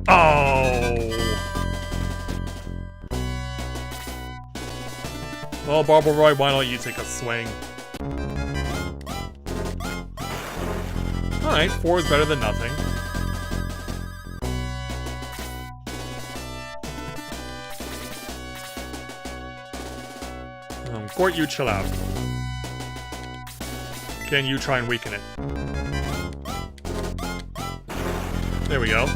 Oh! Well, Bulbaroid, why don't you take a swing? Alright, 4 is better than nothing. Gort, you chill out. Can you try and weaken it? There we go.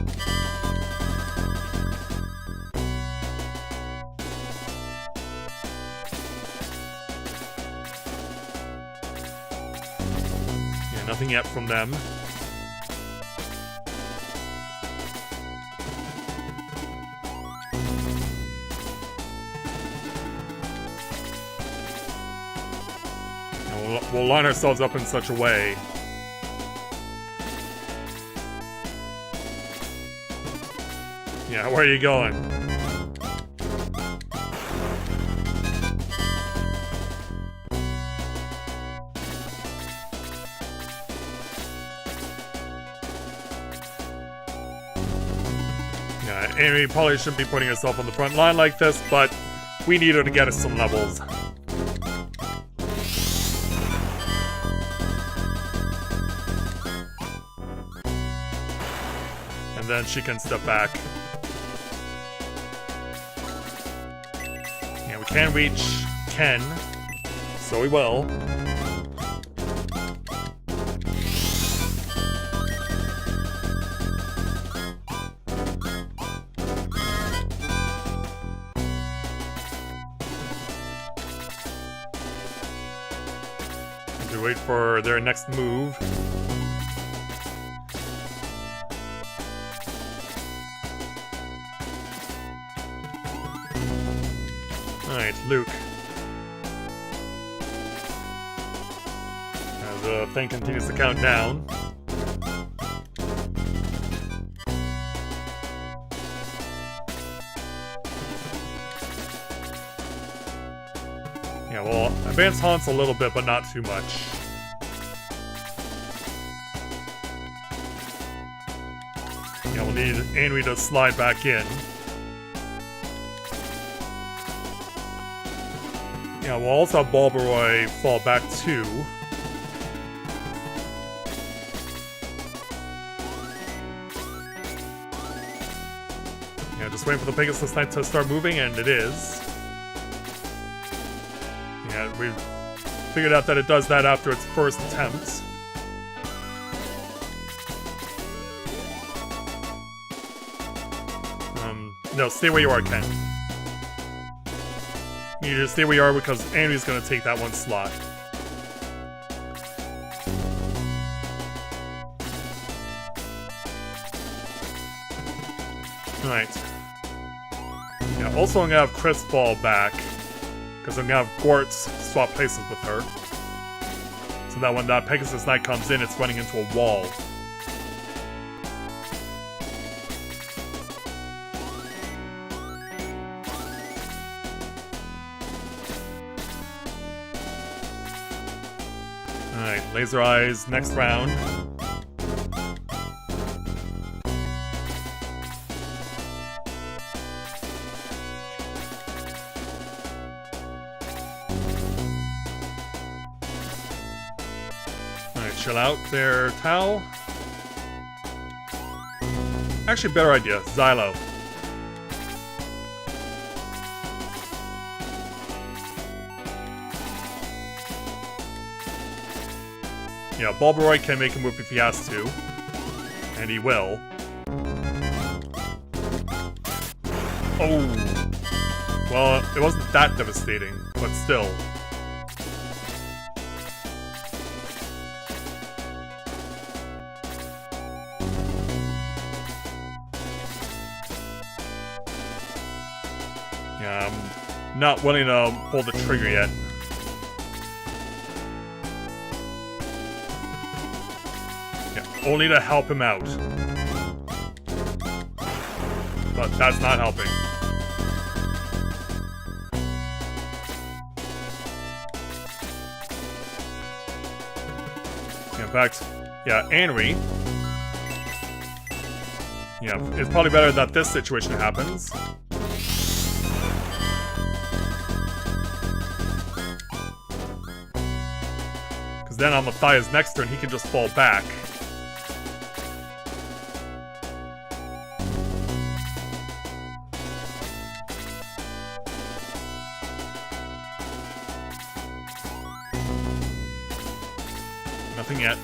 Nothing yet from them. We'll line ourselves up in such a way. Yeah, where are you going? Yeah, Amy probably shouldn't be putting herself on the front line like this, but we need her to get us some levels. And then she can step back. Yeah, we can reach Ken, so we will. We wait for their next move. Alright, Luke. As the thing continues to count down. Yeah, well, advance Hans a little bit, but not too much. Yeah, we'll need Anri to slide back in. Yeah, we'll also have Bulbaroy fall back too. Yeah, just waiting for the Pegasus Knight to start moving, and it is. Yeah, we figured out that it does that after its first attempt. No, stay where you are, Ken. You just stay where you are because Anri's gonna take that one slot. Alright. Yeah, also I'm gonna have Chris fall back, because I'm gonna have Gortz swap places with her. So that when that Pegasus Knight comes in, it's running into a wall. Alright, Laser Eyes, next round. Alright, chill out there, Tao. Actually, better idea, Xylo. Yeah, Bulbaroy can make a move if he has to. And he will. Oh! Well, it wasn't that devastating, but still. Yeah, I'm not willing to pull the trigger yet. Only to help him out. But that's not helping. In fact, yeah, Anri. Yeah, it's probably better that this situation happens. Because then on Matthias' next turn, he can just fall back. Nothing yet.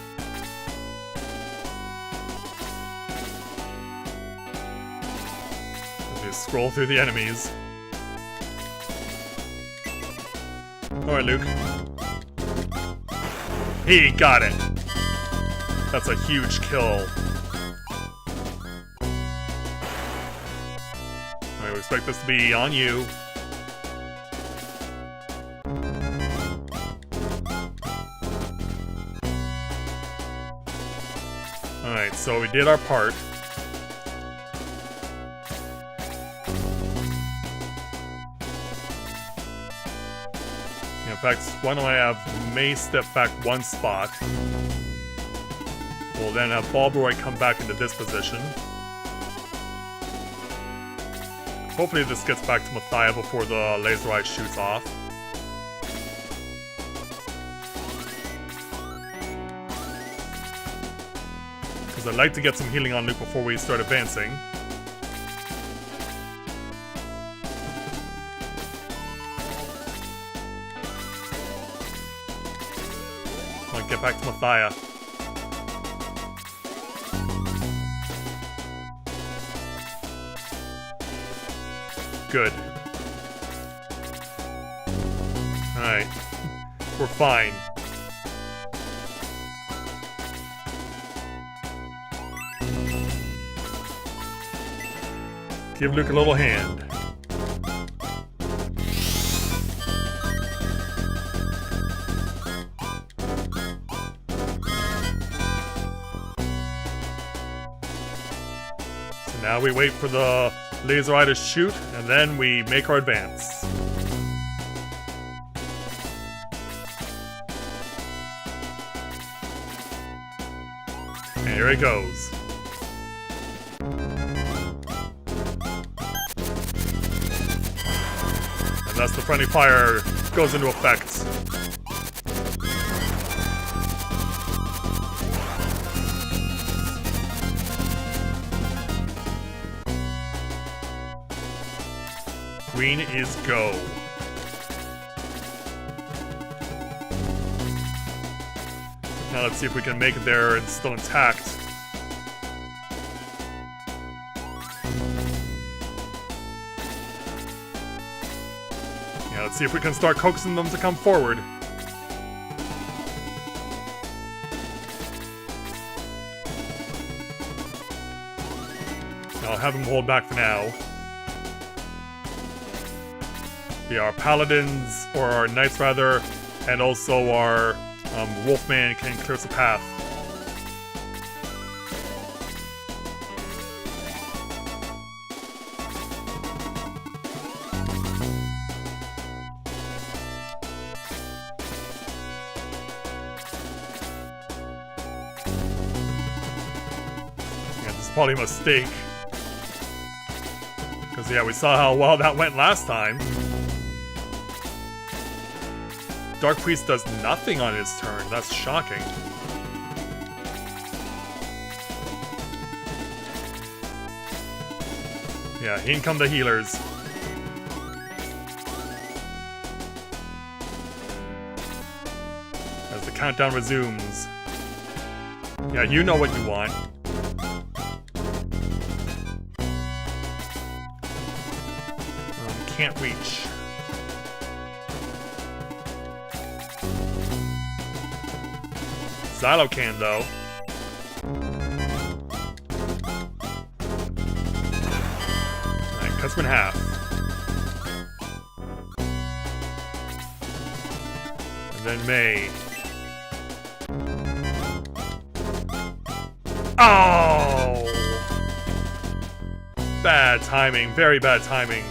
As we scroll through the enemies. Alright, Luke. He got it. That's a huge kill. I would expect this to be on you. Alright, so we did our part. In fact, why don't I have May step back one spot? We'll then have Balbroy come back into this position. Hopefully this gets back to Mathia before the laser eye shoots off. Because I'd like to get some healing on Luke before we start advancing. I'll get back to Mathia. Good. Alright. We're fine. Give Luke a little hand. So now we wait for the laser eye to shoot, and then we make our advance. And here it goes. And thus the friendly fire goes into effect. Green is go. Now let's see if we can make it there and still intact. Yeah, let's see if we can start coaxing them to come forward. I'll have them hold back for now. Our paladins, or our knights rather, and also our wolfman can clear us a path. Yeah, this is probably a mistake. Because yeah, we saw how well that went last time. Dark Priest does nothing on his turn. That's shocking. Yeah, in come the healers. As the countdown resumes. Yeah, you know what you want. Can't reach. Xylo can, though. Alright, cuts him in half. And then May. Oh! Bad timing, very bad timing.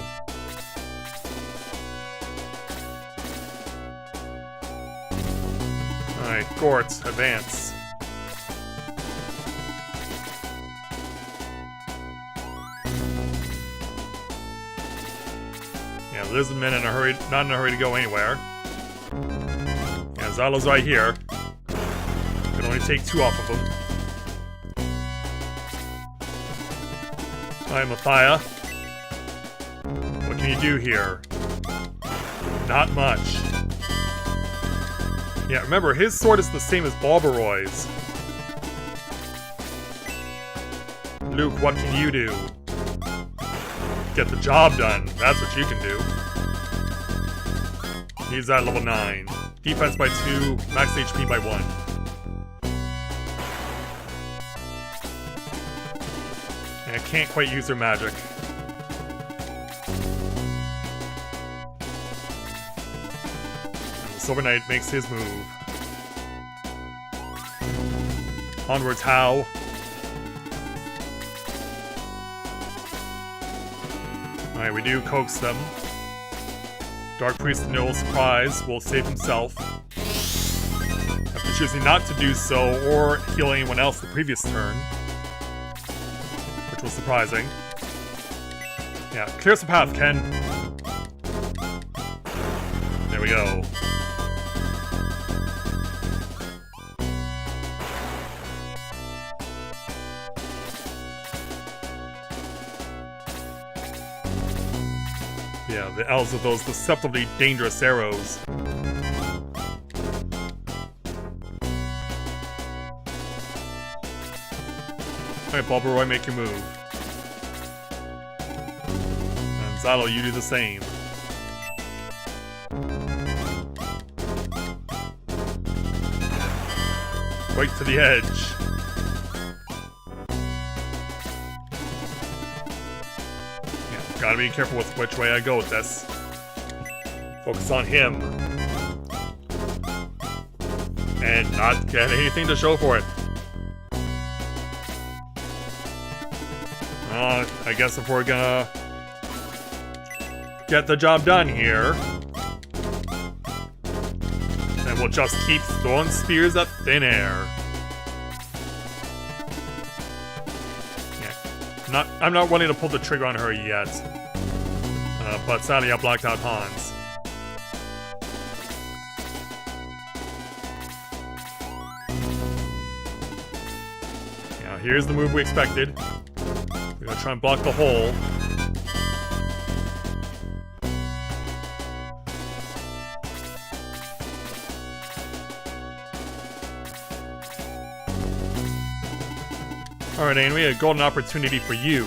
Alright, Gort, advance. Yeah, Lizardman in a hurry, not in a hurry to go anywhere. Yeah, Xylo's right here. Can only take 2 off of him. Alright, Mathia. What can you do here? Not much. Yeah, remember, his sword is the same as Balboroy's. Luke, what can you do? Get the job done. That's what you can do. He's at level 9. Defense by 2, max HP by 1. And can't quite use her magic. And the Silver Knight makes his move. Onwards, how? Alright, we do coax them. Dark Priest, to no surprise, will save himself. After choosing not to do so, or heal anyone else the previous turn. Which was surprising. Yeah, clear some path, Ken. There we go. Yeah, the elves with those deceptively dangerous arrows. Alright, Bulbaroy, make your move. And Zylo, you do the same. Right to the edge. Gotta be careful with which way I go with this. Focus on him. And not get anything to show for it. I guess if we're gonna get the job done here, then we'll just keep throwing spears at thin air. I'm not wanting to pull the trigger on her yet. But sadly I blocked out Hans. Yeah, here's the move we expected. We're gonna try and block the hole. Alright, Anwi, a golden opportunity for you.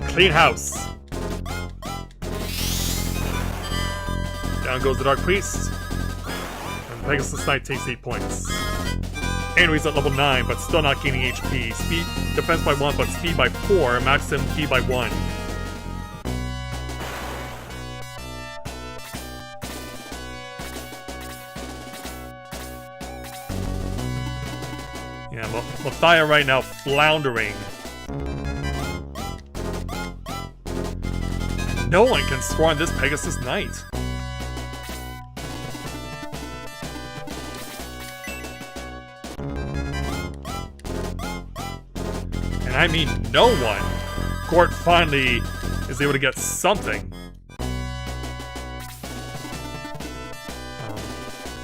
Clean house. Down goes the Dark Priest. And Pegasus Knight takes 8 points. Anwi's at level 9, but still not gaining HP. Speed, defense by 1, but speed by 4, max MP by 1. Yeah, Mathia right now floundering. No one can score on this Pegasus Knight. And I mean no one. Gort finally is able to get something.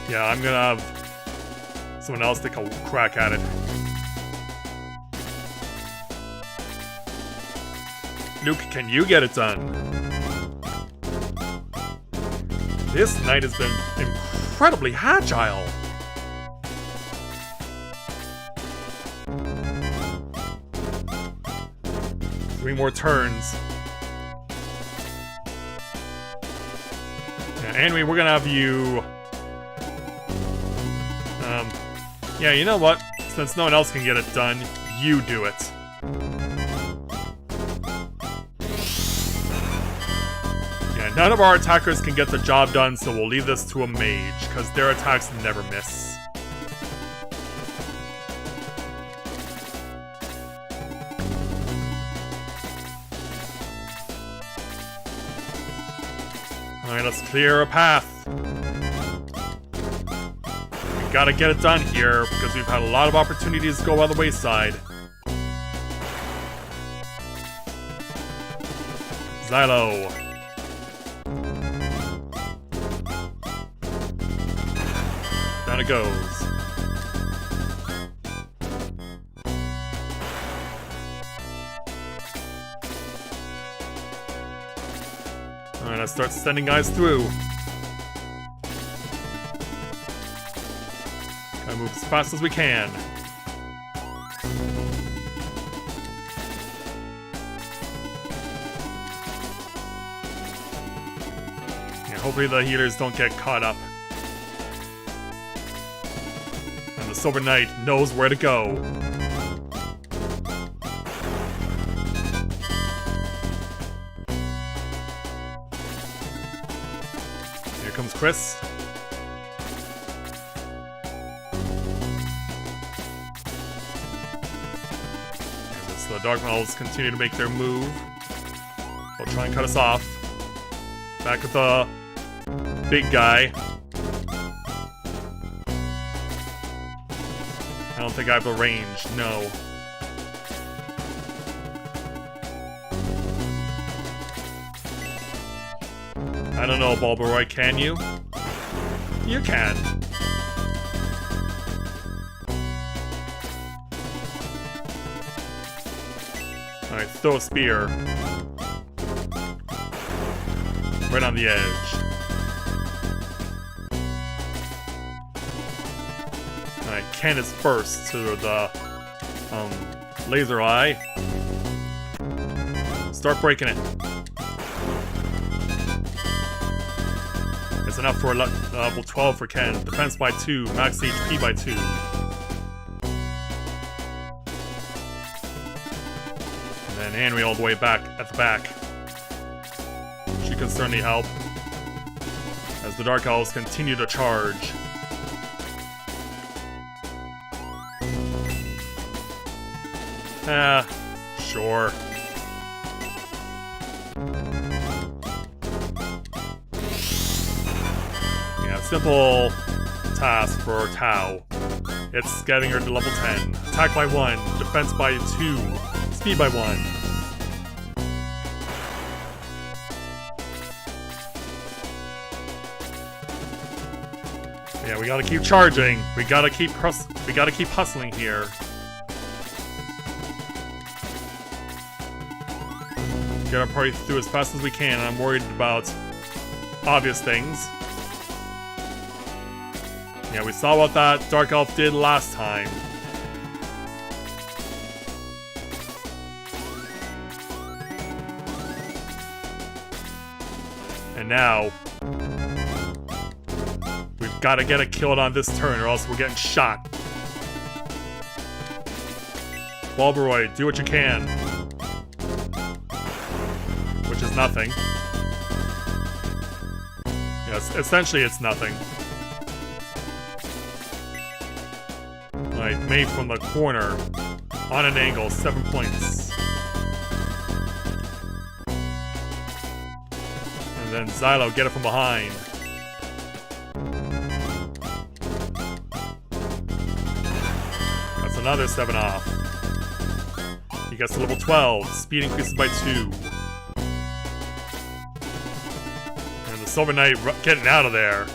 Yeah, I'm gonna have someone else take a crack at it. Luke, can you get it done? This knight has been incredibly agile. Three more turns. Yeah, Anwi, we're gonna have you... yeah, you know what? Since no one else can get it done, you do it. Yeah, none of our attackers can get the job done, so we'll leave this to a mage, because their attacks never miss. Alright, let's clear a path. Gotta get it done here, because we've had a lot of opportunities to go by the wayside. Zylo. Down it goes. Alright, let's start sending guys through. Gotta move as fast as we can. Yeah, hopefully the healers don't get caught up. And the Silver Knight knows where to go. Here comes Chris. And as the Dark Elves continue to make their move, they'll try and cut us off. Back with the big guy. I don't think I have the range, no. I don't know, Bulbaroy, can you? You can. Alright, throw a spear. Right on the edge. Alright, Ken is first to the laser eye. Start breaking it. It's enough for a level 12 for Ken. Defense by 2, max HP by 2. And then Henry all the way back at the back. She can certainly help as the Dark Elves continue to charge. Sure. Yeah, simple task for Tau. It's getting her to level 10. Attack by 1, defense by 2, speed by 1. Yeah, we gotta keep charging. We gotta keep hustling here. Get our party through as fast as we can, and I'm worried about obvious things. Yeah, we saw what that Dark Elf did last time. And now we've got to get a kill on this turn, or else we're getting shot. Bulbaroy, do what you can. Which is nothing. Yes, essentially it's nothing. Alright, made from the corner. On an angle, 7 points. And then Xylo, get it from behind. That's another 7 off. He gets to level 12. Speed increases by 2. And the Silver Knight getting out of there.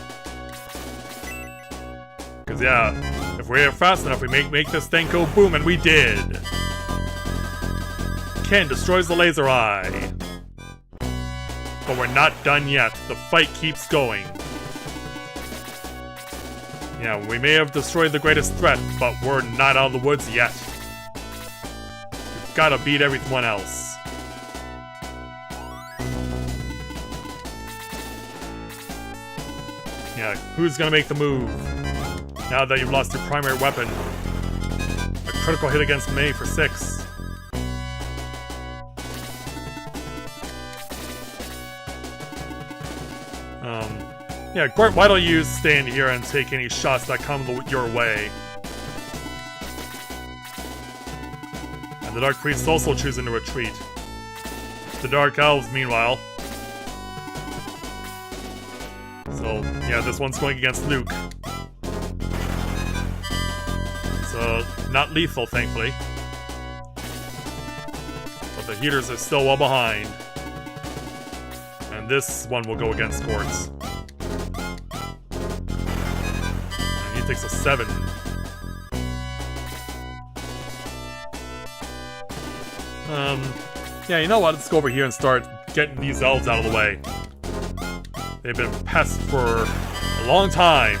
Because, yeah, if we're fast enough, we make this thing go boom, and we did. Ken destroys the laser eye. But we're not done yet. The fight keeps going. Yeah, we may have destroyed the greatest threat, but we're not out of the woods yet. We've gotta beat everyone else. Yeah, who's gonna make the move? Now that you've lost your primary weapon. A critical hit against May for 6. Yeah, Gwart, why don't you stand here and take any shots that come your way? And the Dark Priest's also choosing to retreat. The Dark Elves, meanwhile. So, yeah, this one's going against Luke. So, not lethal, thankfully. But the heaters are still well behind. And this one will go against Quartz. And he takes a 7. Yeah, you know what? Let's go over here and start getting these elves out of the way. They've been pests for a long time.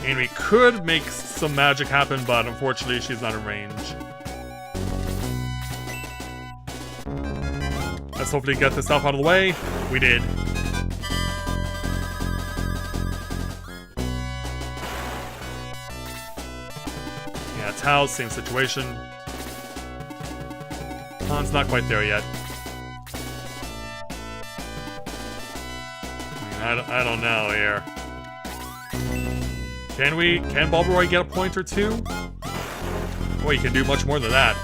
And we could make some magic happen, but unfortunately she's not in range. Let's hopefully get this stuff out of the way. We did. Yeah, Tau, same situation. Han's not quite there yet. I don't know here. Can Bulbaroy get a point or two? Well, he can do much more than that.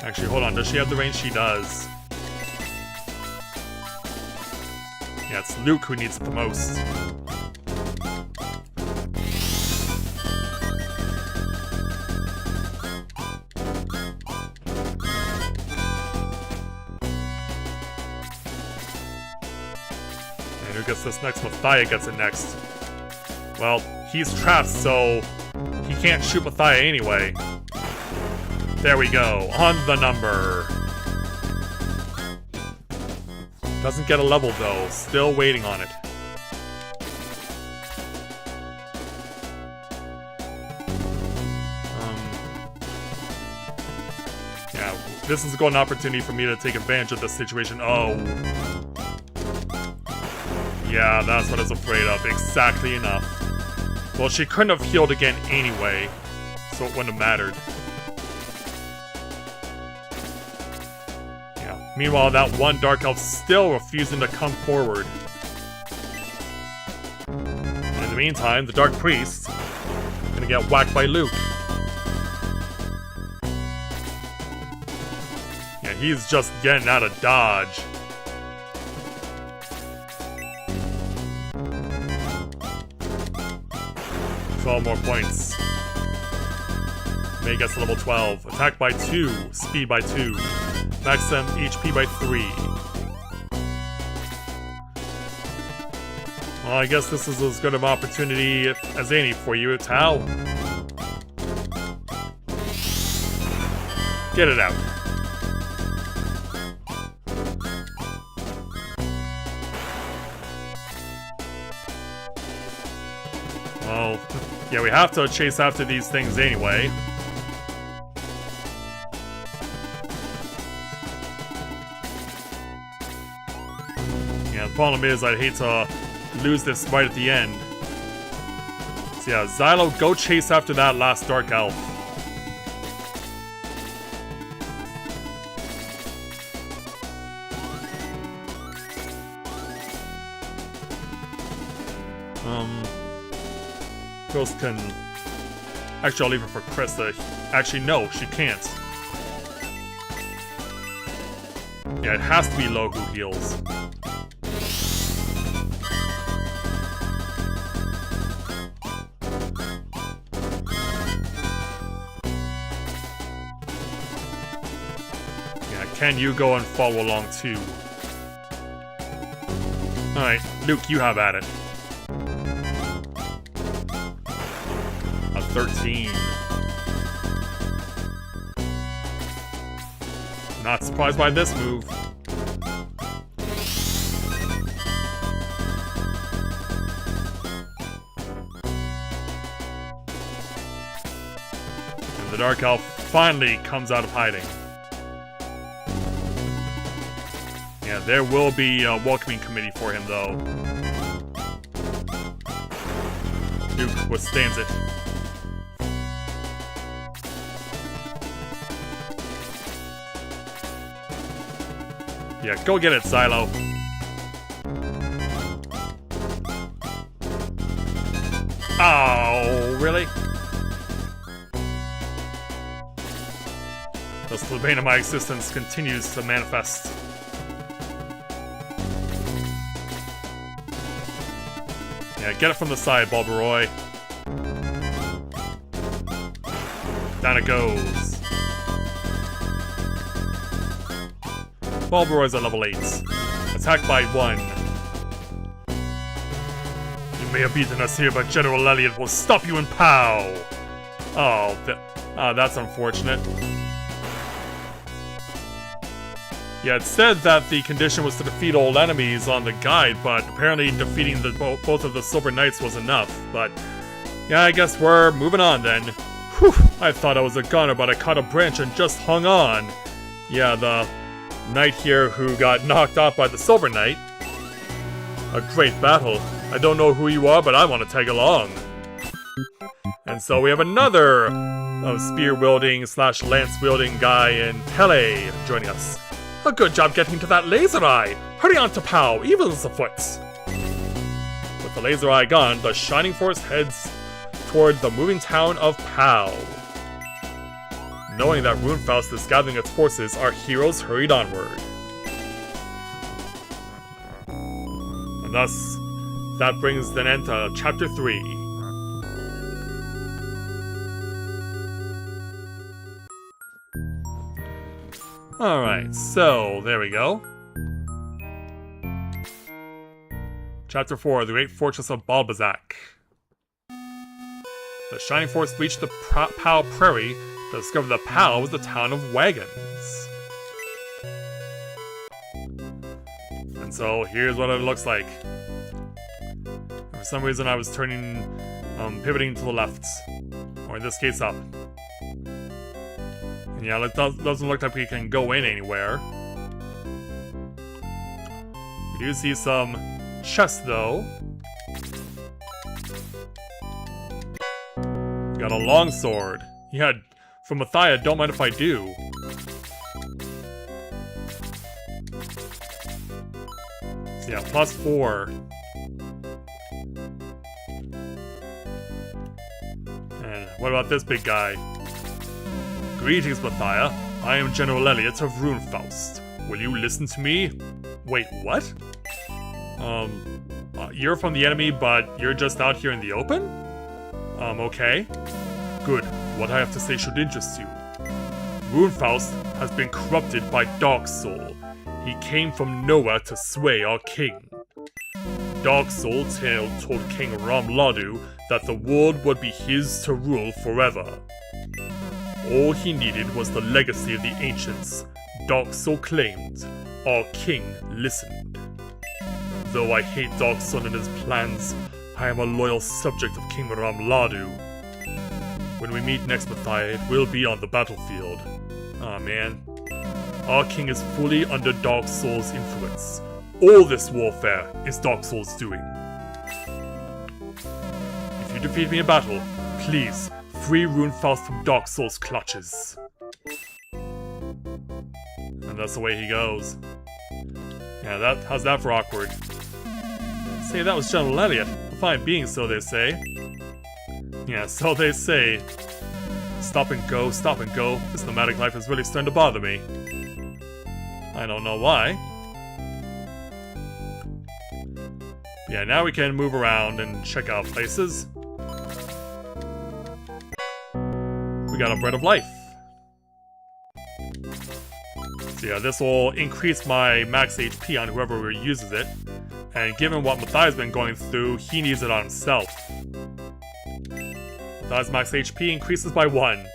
Actually, hold on. Does she have the range? She does. Yeah, it's Luke who needs it the most. And who gets this next? Mathia gets it next. Well, he's trapped, so he can't shoot Mathia anyway. There we go, on the number. Doesn't get a level though, still waiting on it. Yeah, this is a golden opportunity for me to take advantage of this situation. Oh. Yeah, that's what I was afraid of, exactly enough. Well, she couldn't have healed again anyway, so it wouldn't have mattered. Meanwhile, that one Dark Elf still refusing to come forward. And in the meantime, the Dark Priest gonna get whacked by Luke. Yeah, he's just getting out of dodge. 12 more points. May gets to level 12. Attack by 2, speed by 2. Max HP by 3. Well, I guess this is as good of an opportunity as any for you, Tao. Get it out. Well, yeah, we have to chase after these things anyway. The problem is, I'd hate to lose this right at the end. So yeah, Xylo, go chase after that last Dark Elf. Ghost can... Actually, I'll leave it for Krista. Actually, no, she can't. Yeah, it has to be Lo who heals. Can you go and follow along too? Alright, Luke, you have at it. A 13. Not surprised by this move. And the Dark Elf finally comes out of hiding. Yeah, there will be a welcoming committee for him, though. Duke withstands it. Yeah, go get it, Xylo. Oh, really? Thus, the bane of my existence continues to manifest. Yeah, get it from the side, Bulbaroy. Down it goes. Bulbaroy's at level 8. Attack by 1. You may have beaten us here, but General Elliot will stop you in POW! Oh, that's unfortunate. Yeah, it said that the condition was to defeat all enemies on the guide, but apparently defeating both of the Silver Knights was enough. But yeah, I guess we're moving on then. Whew, I thought I was a goner, but I caught a branch and just hung on. Yeah, the knight here who got knocked off by the Silver Knight. A great battle. I don't know who you are, but I want to tag along. And so we have another spear-wielding / lance-wielding guy in Pele joining us. A good job getting to that laser eye! Hurry on to Pow, evil's afoot! With the laser eye gone, the Shining Force heads toward the moving town of Pow. Knowing that Runefaust is gathering its forces, our heroes hurried onward. And thus, that brings an end to Chapter 3. Alright, so there we go. Chapter 4, The Great Fortress of Balbazak. The Shining Force reached the Pow Prairie to discover that Pow was the town of wagons. And so here's what it looks like. For some reason I was pivoting to the left. Or in this case up. And yeah, it doesn't look like we can go in anywhere. We do see some chests though. We got a longsword. Yeah, from Mathia, don't mind if I do. So yeah, +4. And what about this big guy? Greetings, Mathia. I am General Elliot of Runefaust. Will you listen to me? Wait, what? You're from the enemy, but you're just out here in the open? Okay. Good. What I have to say should interest you. Runefaust has been corrupted by Dark Soul. He came from nowhere to sway our king. Dark Soul told King Ramladu that the world would be his to rule forever. All he needed was the legacy of the ancients. Dark Soul claimed. Our king listened. Though I hate Dark Soul and his plans, I am a loyal subject of King Ramladu. When we meet next, Mathia, it will be on the battlefield. Aw, man. Our king is fully under Dark Soul's influence. All this warfare is Dark Soul's doing. If you defeat me in battle, please, free Runefaust from Dark Soul's clutches. And that's the way he goes. Yeah, how's that for awkward? Say, that was General Elliot. A fine being, so they say. Yeah, so they say. Stop and go, stop and go. This nomadic life is really starting to bother me. I don't know why. Yeah, now we can move around and check out places. We got a Bread of Life. So yeah, this will increase my max HP on whoever uses it. And given what Mathia's been going through, he needs it on himself. Mathia's max HP increases by 1.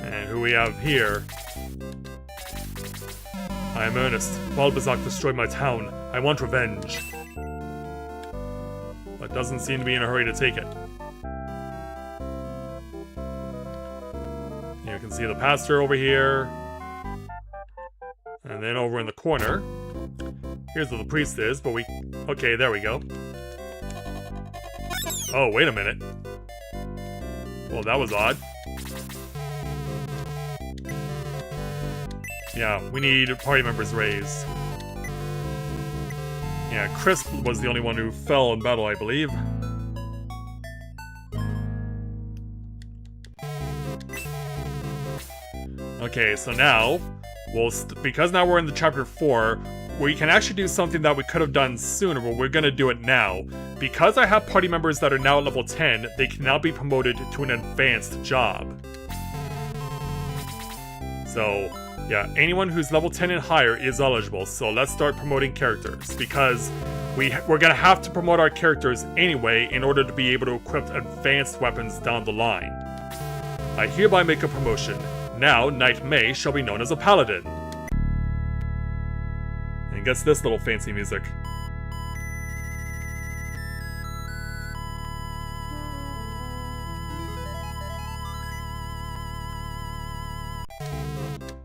And who we have here? I am Ernest. Balbazak destroyed my town. I want revenge. But doesn't seem to be in a hurry to take it. You can see the pastor over here. And then over in the corner. Here's where the priest is, but we... Okay, there we go. Oh, wait a minute. Well, that was odd. Yeah, we need party members raised. Yeah, Chris was the only one who fell in battle, I believe. Okay, so now, because now we're in the chapter 4, we can actually do something that we could have done sooner, but we're gonna do it now. Because I have party members that are now at level 10, they can now be promoted to an advanced job. So, yeah, anyone who's level 10 and higher is eligible, so let's start promoting characters, because we're gonna have to promote our characters anyway in order to be able to equip advanced weapons down the line. I hereby make a promotion. Now, Knight May shall be known as a paladin. And gets this little fancy music.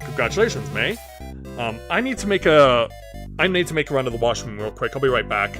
Congratulations, May. I need to make a run to the washroom real quick. I'll be right back.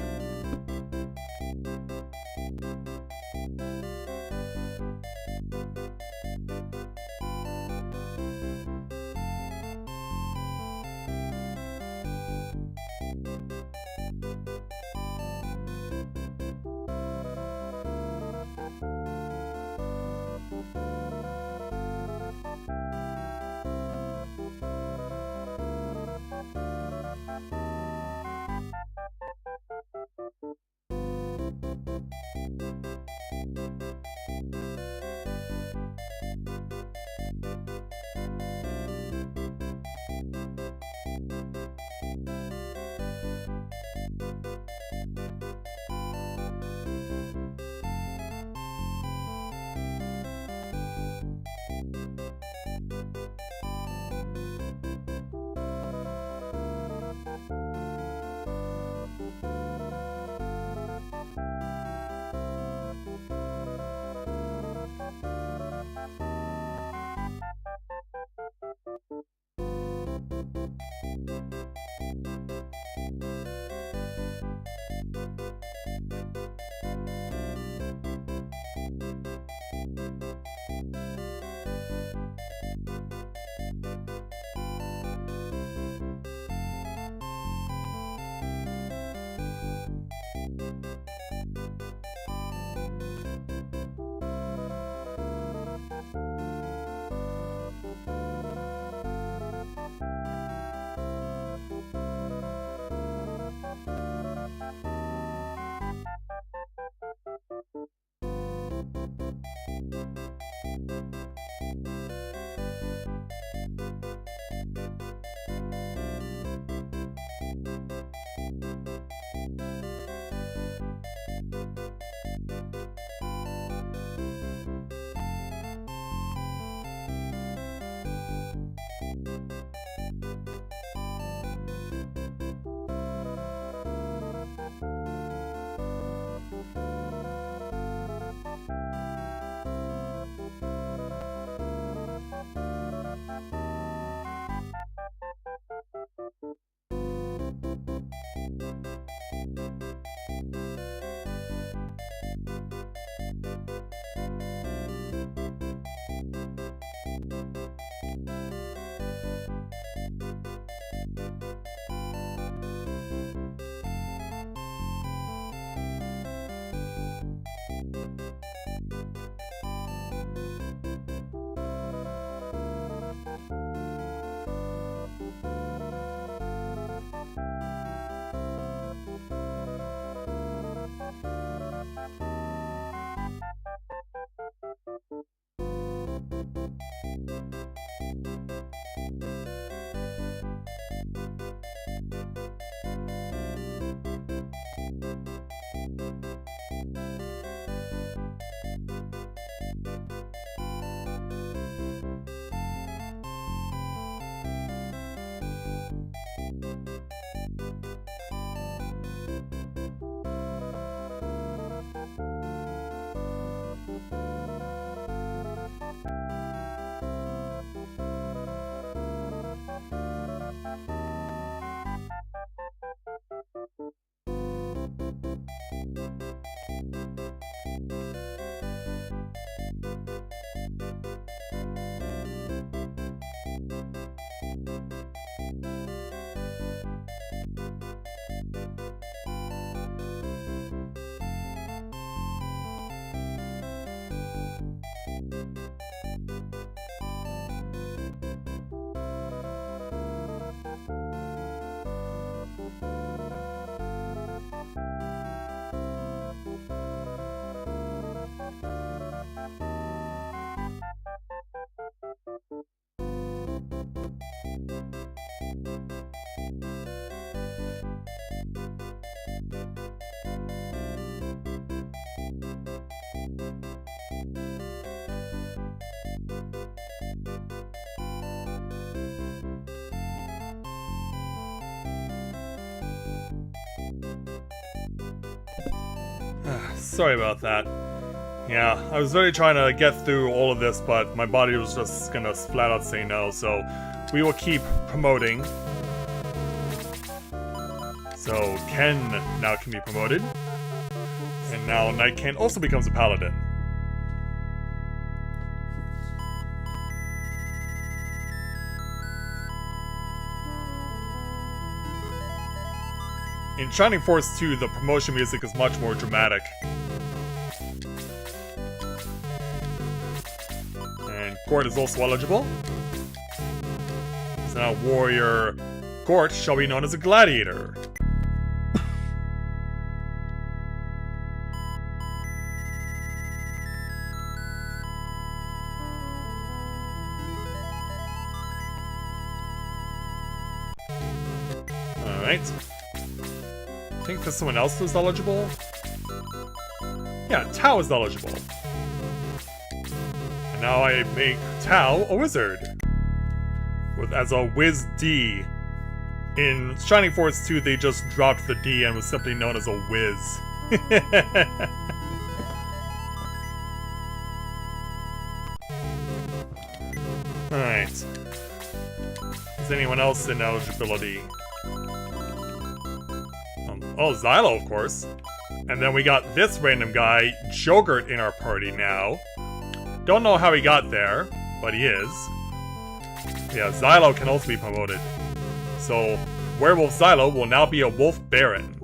sorry about that. Yeah, I was really trying to get through all of this, but my body was just gonna flat out say no, so we will keep promoting. So Ken now can be promoted. And now Knight Ken also becomes a paladin. In Shining Force 2, the promotion music is much more dramatic. And Gort is also eligible. So now Warrior Gort shall be known as a gladiator. Alright. I think there's someone else who's eligible. Yeah, Tao is eligible. And now I make Tao a wizard. As a Wiz D. In Shining Force 2, they just dropped the D and was simply known as a Wiz. Alright. Is anyone else in eligibility? Oh, Xylo, of course. And then we got this random guy, Jogurt, in our party now. Don't know how he got there, but he is. Yeah, Xylo can also be promoted. So, Werewolf Xylo will now be a Wolf Baron.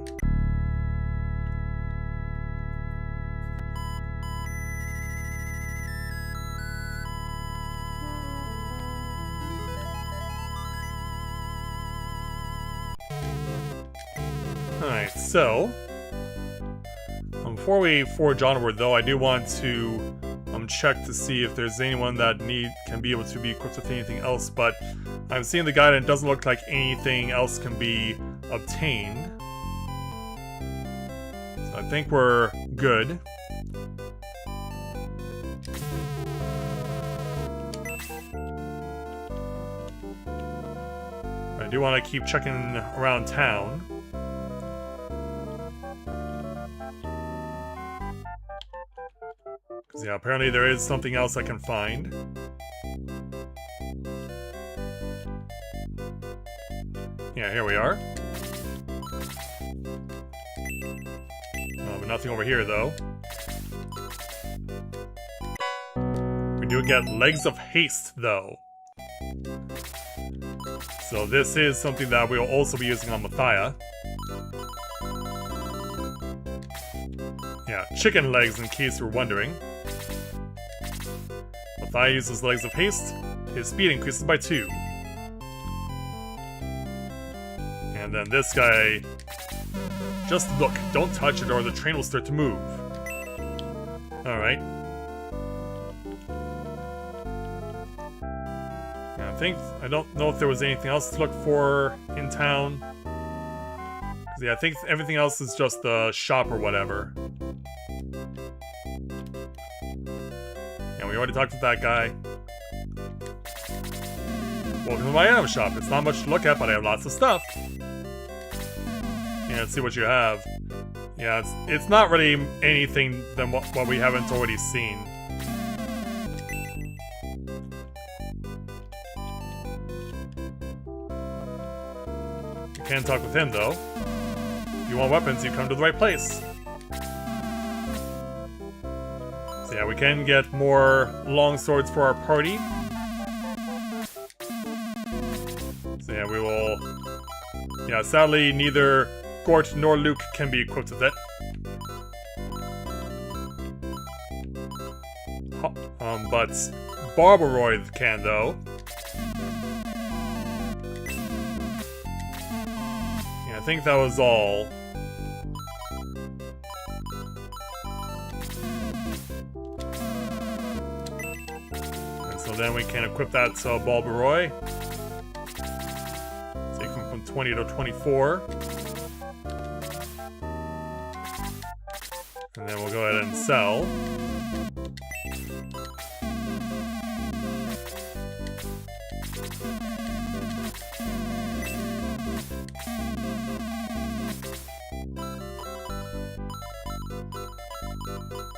Alright, so before we forge onward, though, I do want to check to see if there's anyone that can be able to be equipped with anything else, but I'm seeing the guide and it doesn't look like anything else can be obtained. So I think we're good. I do want to keep checking around town. Yeah, apparently there is something else I can find. Yeah, here we are. But nothing over here, though. We do get Legs of Haste, though. So this is something that we'll also be using on Mathia. Yeah, chicken legs in case you're wondering. Mathia uses Legs of Haste, his speed increases by 2. And then this guy... Just look, don't touch it or the train will start to move. Alright. Yeah, I don't know if there was anything else to look for in town. Yeah, I think everything else is just the shop or whatever. And we already talked to that guy. Welcome to my item shop. It's not much to look at, but I have lots of stuff. Yeah, let's see what you have. Yeah, it's not really anything than what we haven't already seen. You can talk with him, though. If you want weapons, you come to the right place. So yeah, we can get more long swords for our party. So yeah, we will... Yeah, sadly, neither Gort nor Luke can be equipped with it. But Barbaroid can, though. Yeah, I think that was all. And so then we can equip that to Barbaroid. Take him from 20 to 24. And then we'll go ahead and sell.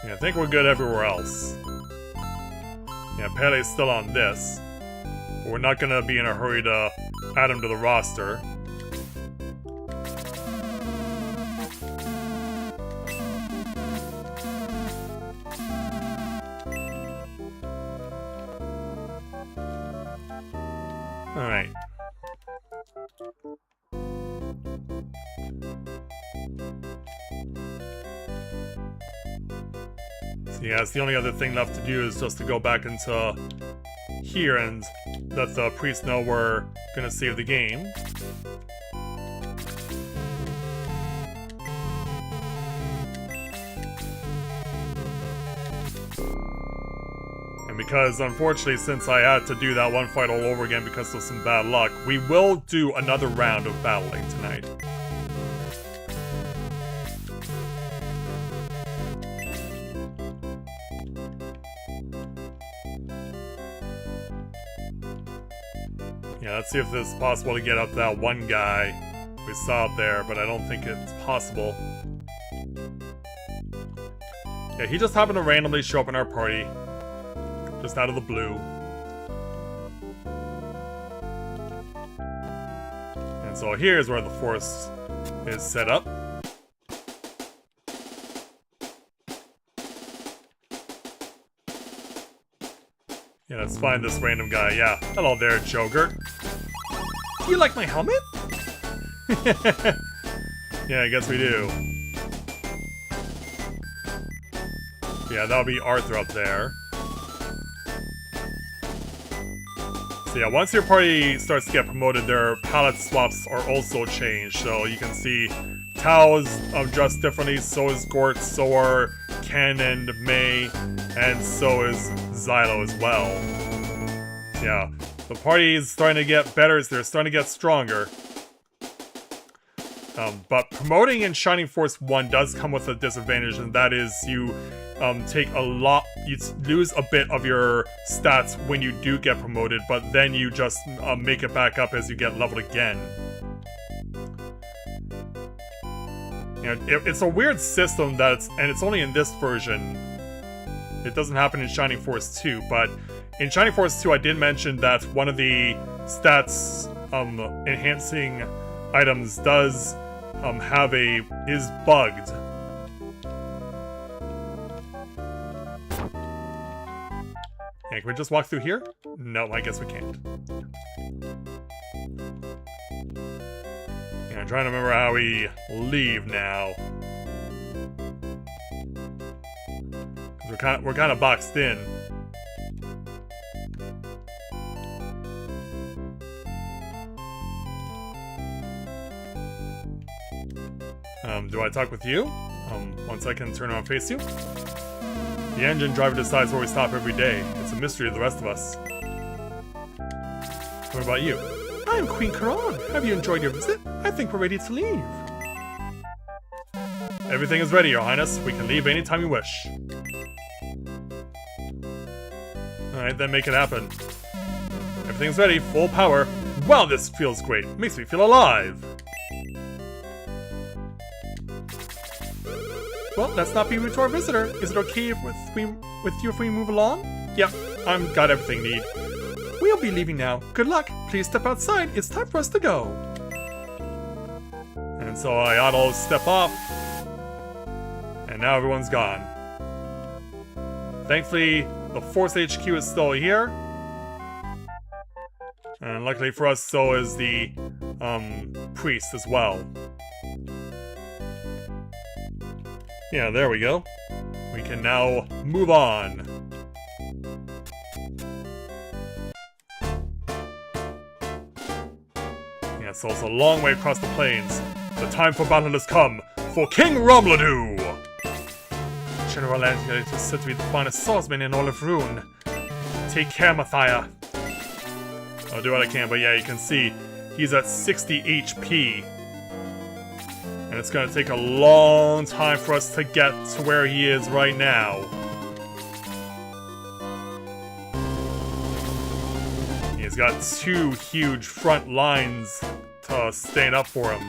Yeah, I think we're good everywhere else. Yeah, Pele's still on this. But we're not gonna be in a hurry to add him to the roster. Alright. So yeah, it's the only other thing left to do is just to go back into here and let the priest know we're gonna save the game. And because, unfortunately, since I had to do that one fight all over again because of some bad luck, we will do another round of battling tonight. Yeah, let's see if it's possible to get up to that one guy we saw up there, but I don't think it's possible. Yeah, he just happened to randomly show up in our party. Just out of the blue. And so here's where the force is set up. Yeah, let's find this random guy. Yeah, hello there, Joker. Do you like my helmet? Yeah, I guess we do. Yeah, that'll be Arthur up there. So yeah, once your party starts to get promoted, their palette swaps are also changed. So you can see Tao is dressed differently, so is Gort, so are Ken and May, and so is Xylo as well. Yeah, the party is starting to get better, they're starting to get stronger. But promoting in Shining Force 1 does come with a disadvantage, and that is you take a lot, you lose a bit of your stats when you do get promoted, but then you just make it back up as you get leveled again. And it's a weird system and it's only in this version. It doesn't happen in Shining Force 2, but in Shining Force 2 I did mention that one of the stats enhancing items does is bugged. Yeah, can we just walk through here? No, I guess we can't. Yeah, I'm trying to remember how we leave now. We're kind of boxed in. Do I talk with you? Once I can turn around and face you? The engine driver decides where we stop every day. It's a mystery to the rest of us. What about you? I'm Queen Karan. Have you enjoyed your visit? I think we're ready to leave. Everything is ready, Your Highness. We can leave anytime you wish. Alright, then make it happen. Everything's ready, full power. Wow, this feels great. Makes me feel alive. Well, let's not be rude to our visitor. Is it okay with you if we move along? Yep, I've got everything we need. We'll be leaving now. Good luck. Please step outside. It's time for us to go. And so I auto step off. And now everyone's gone. Thankfully, the Force HQ is still here. And luckily for us, so is the priest as well. Yeah, there we go. We can now move on. Yeah, so it's a long way across the plains. The time for battle has come for King Romladu! General Angelic is said to be the finest swordsman in all of Rune. Take care, Mathia. I'll do what I can, but yeah, you can see he's at 60 HP. And it's gonna take a long time for us to get to where he is right now. He's got two huge front lines to stand up for him.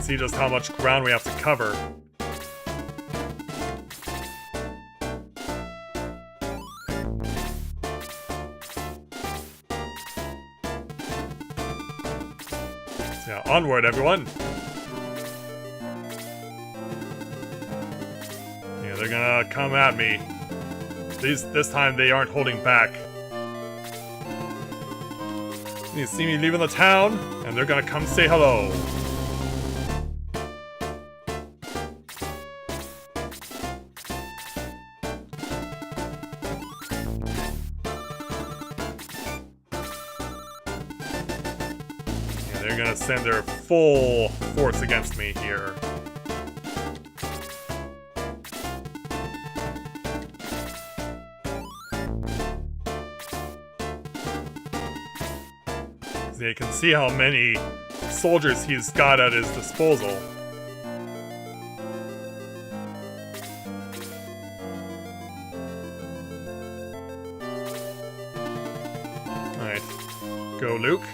can see just how much ground we have to cover. So yeah, onward, everyone. Yeah, they're gonna come at me. This time they aren't holding back. You see me leaving the town, and they're gonna come say hello. Yeah, they're gonna send their full force against me here. You can see how many soldiers he's got at his disposal. Alright. Go, Luke.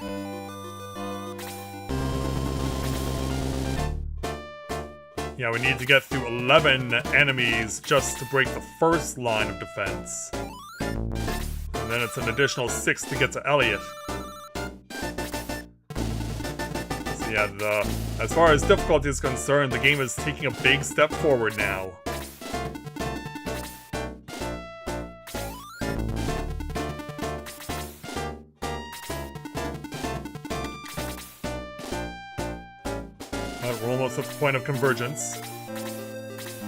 Yeah, we need to get through 11 enemies just to break the first line of defense. And then it's an additional 6 to get to Elliot. Yeah, as far as difficulty is concerned, the game is taking a big step forward now. We're almost at the point of convergence,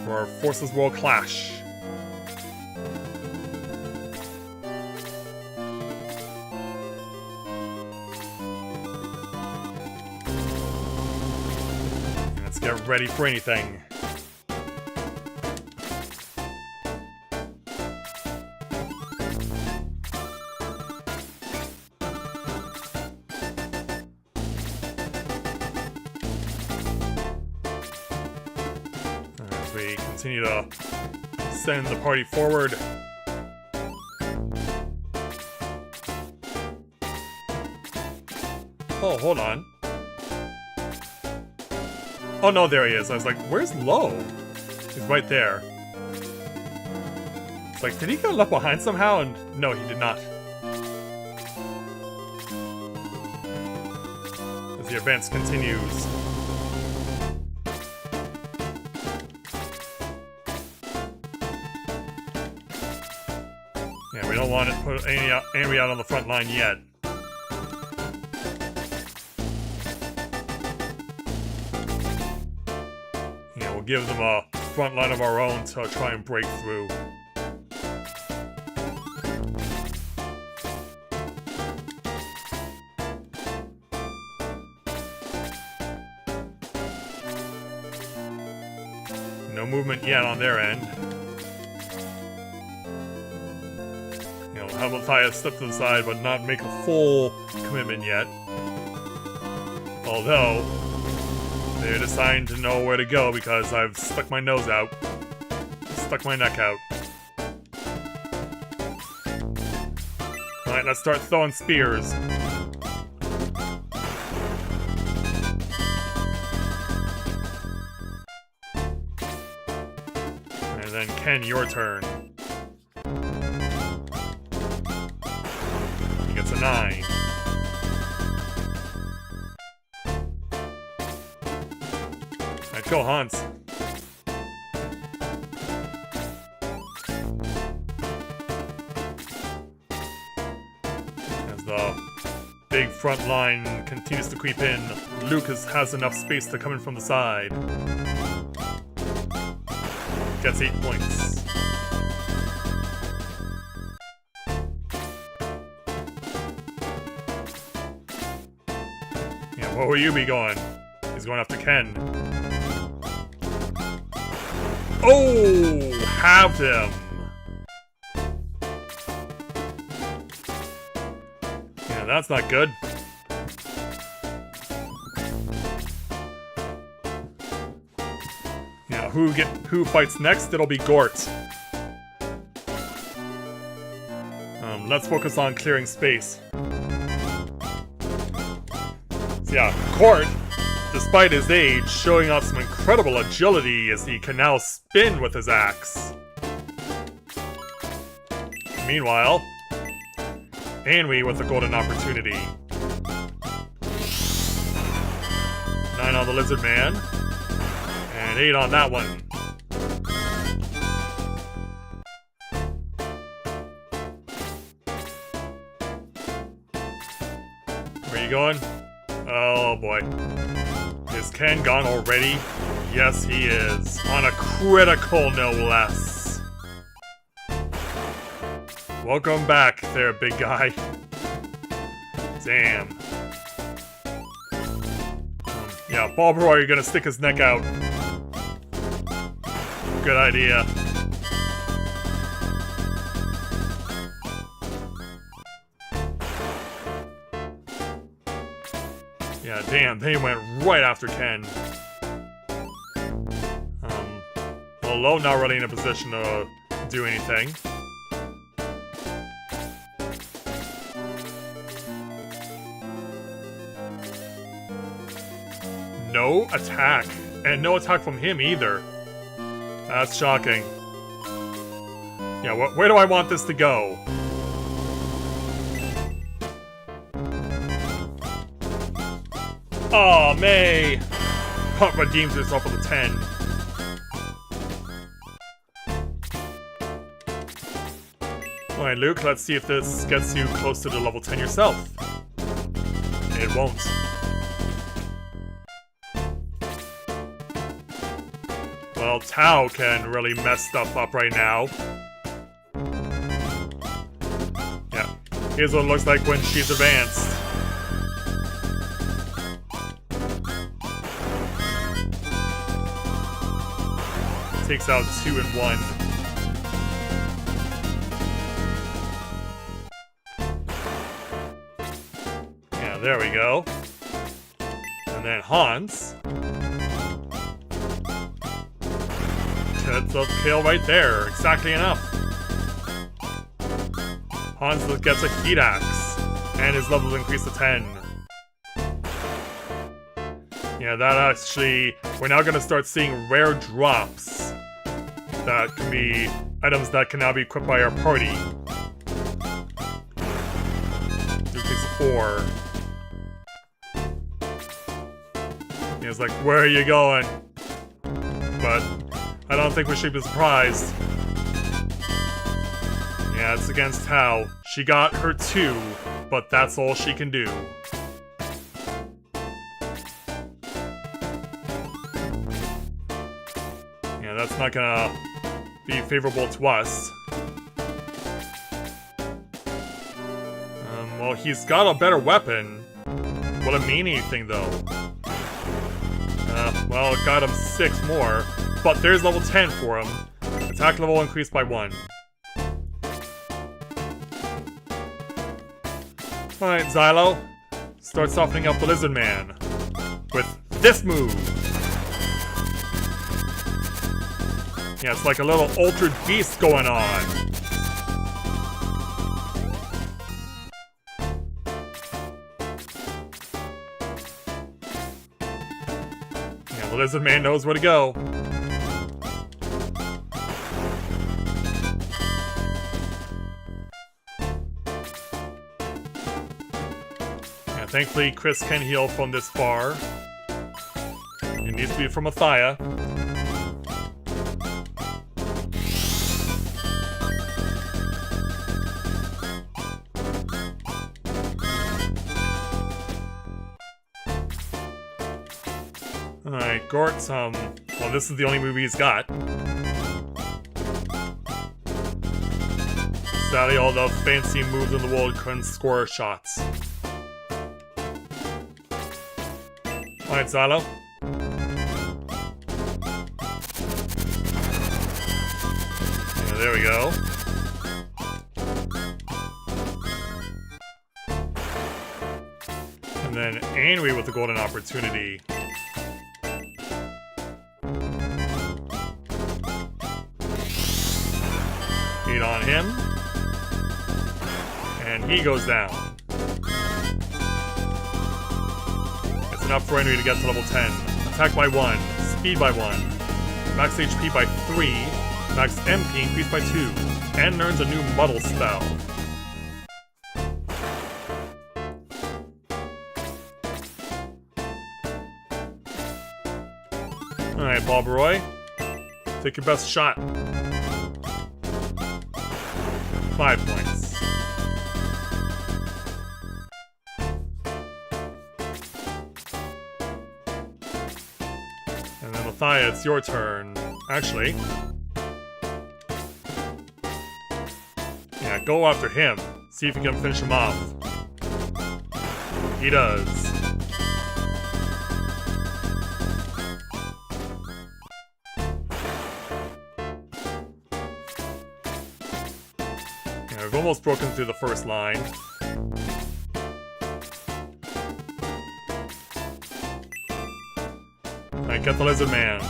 where our forces will clash. Get ready for anything. As we continue to send the party forward. Oh, hold on. Oh no, there he is. I was like, where's Lo? He's right there. It's like, did he get left behind somehow? And no, he did not. As the advance continues. Yeah, we don't want to put any out on the front line yet. Give them a front line of our own to try and break through. No movement yet on their end. You know, have Matthias step to the side but not make a full commitment yet. Although they're deciding to know where to go because I've stuck my nose out. Stuck my neck out. Alright, let's start throwing spears. And then Ken, your turn. He gets a 9. Go, Hans. As the big front line continues to creep in, Lucas has enough space to come in from the side. Gets 8 points. Yeah, where will you be going? He's going after Ken. Oh! Have him! Yeah, that's not good. Yeah, who fights next? It'll be Gort. Let's focus on clearing space. So yeah, Gort despite his age, showing off some incredible agility as he can now spin with his axe. Meanwhile, Anwi with a golden opportunity. 9 on the Lizard Man, and 8 on that one. Where you going? Oh boy. Is Ken gone already? Yes, he is. On a critical, no less. Welcome back there, big guy. Damn. Yeah, Balbroy, you're gonna stick his neck out. Good idea. Yeah, damn, they went right after Ken. Although not really in a position to do anything. No attack. And no attack from him either. That's shocking. Yeah, where do I want this to go? Oh, May! Punt redeems herself with a 10. Alright, Luke, let's see if this gets you close to the level 10 yourself. It won't. Well, Tao can really mess stuff up right now. Yeah, here's what it looks like when she's advanced. Takes out 2 and 1. Yeah, there we go. And then Hans. That's a kill right there. Exactly enough. Hans gets a heat axe. And his level increased to 10. Yeah, that actually... We're now going to start seeing rare drops. That can be items that can now be equipped by our party. Duke takes a 4. He's like, where are you going? But I don't think we should be surprised. Yeah, it's against Tao. She got her 2, but that's all she can do. Yeah, that's not gonna be favorable to us. Well, he's got a better weapon. Will it mean anything, though? Well, it got him 6 more, but there's level 10 for him. Attack level increased by 1. Alright, Xylo. Start softening up the Lizard Man. With this move. Yeah, it's like a little altered beast going on. Yeah, the Lizard Man knows where to go. Yeah, thankfully Chris can heal from this far. It needs to be from Athaya. Alright, Gort's, well, this is the only movie he's got. Sadly, all the fancy moves in the world couldn't score shots. Alright, Xylo. Yeah, there we go. And then Anwi with the golden opportunity. On him, and he goes down. It's a enough for Henry to get to level 10. Attack by 1, speed by 1, max HP by 3, max MP increased by 2, and learns a new muddle spell. Alright, Bob Roy. Take your best shot. 5 points. And then Althea, it's your turn. Actually. Yeah, go after him. See if you can finish him off. He does. Yeah, we've almost broken through the first line. Alright, get the Lizard Man.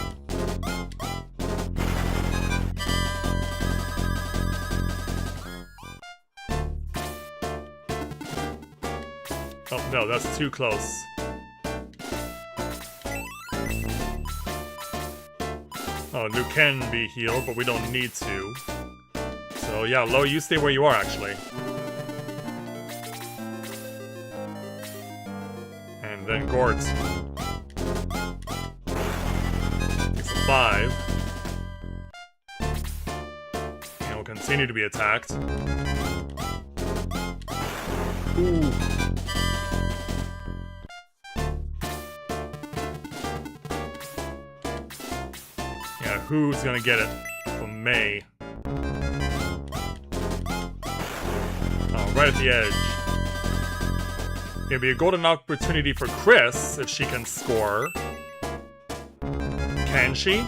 Oh no, that's too close. Oh, Luke can be healed, but we don't need to. So yeah, Lo, you stay where you are, actually. And then Gort. Takes a 5. And will continue to be attacked. Ooh. Yeah, who's gonna get it? From May. Oh, right at the edge. It'll be a golden opportunity for Chris if she can score. Can she?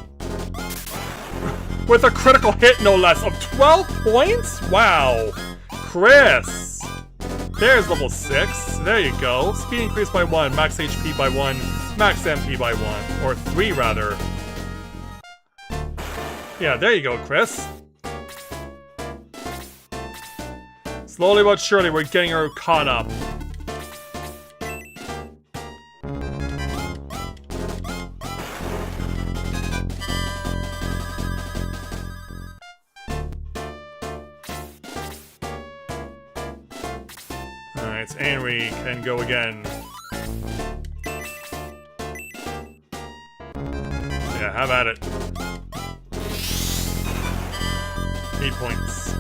With a critical hit, no less, of 12 points? Wow. Chris. There's level 6. There you go. Speed increased by 1, max HP by 1, max MP by 1. Or 3, rather. Yeah, there you go, Chris. Slowly but surely, we're getting her caught up. Alright, Henry can go again. Yeah, have at it. 8 points.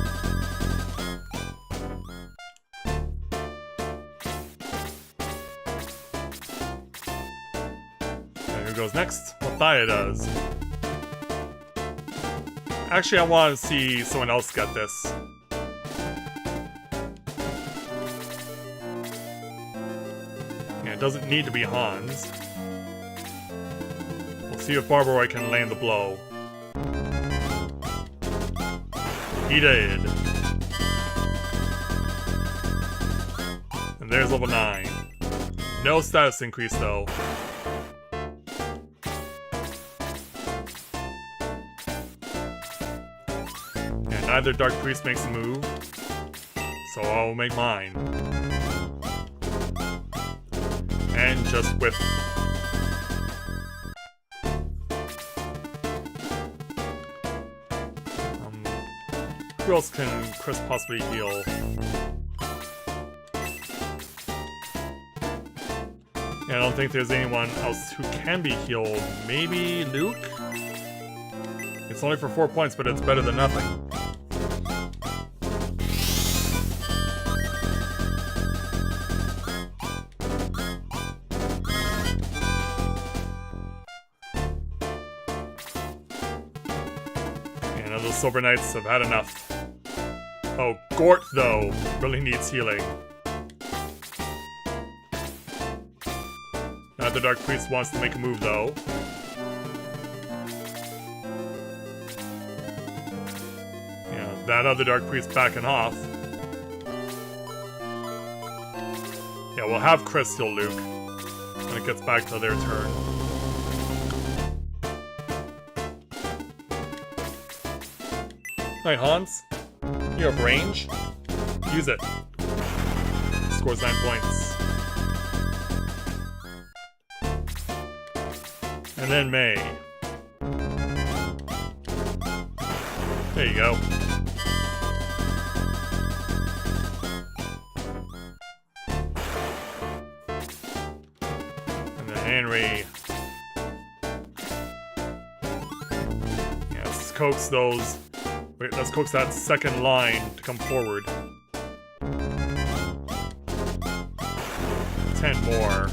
And who goes next? Althea does. Actually, I want to see someone else get this. Yeah, it doesn't need to be Hans. We'll see if Barbara can land the blow. He did. And there's level 9. No status increase, though. And neither Dark Priest makes a move, so I'll make mine. And just whip. Who else can Chris possibly heal? Yeah, I don't think there's anyone else who can be healed. Maybe Luke? It's only for 4 points, but it's better than nothing. And those Silver Knights have had enough. Oh, Gort, though, really needs healing. Now the Dark Priest wants to make a move, though. Yeah, that other Dark Priest backing off. Yeah, we'll have Chris heal Luke when it gets back to their turn. Alright, Hans. You have range. Use it. Scores 9 points. And then May. There you go. And then Henry. Yeah, let's coax those. Wait, let's coax that second line to come forward. 10 more.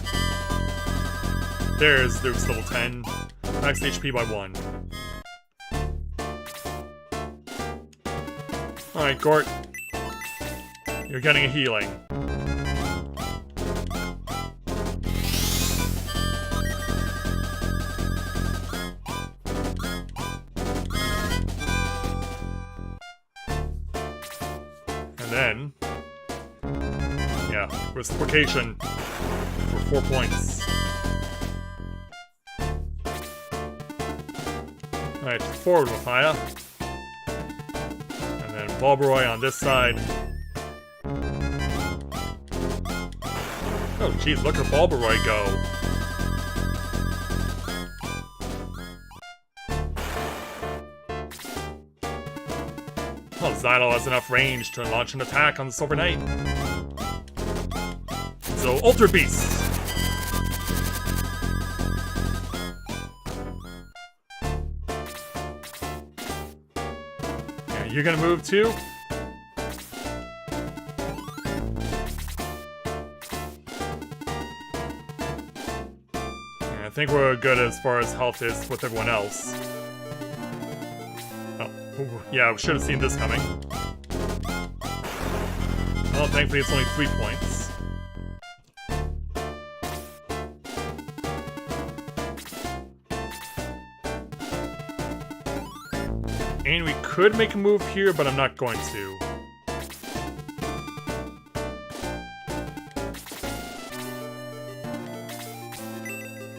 There's level 10. Max HP by 1. Alright, Gort. You're getting a healing. And then... yeah, reciprocation for 4 points. Alright, forward with Maya. And then Bulbaroy on this side. Oh jeez, look at Bulbaroy go. Oh, Zylo has enough range to launch an attack on the Silver Knight. So, Ultra Beast! Yeah, you're gonna move too? Yeah, I think we're good as far as health is with everyone else. Oh, yeah, we should have seen this coming. Well, thankfully it's only 3 points. And we could make a move here, but I'm not going to.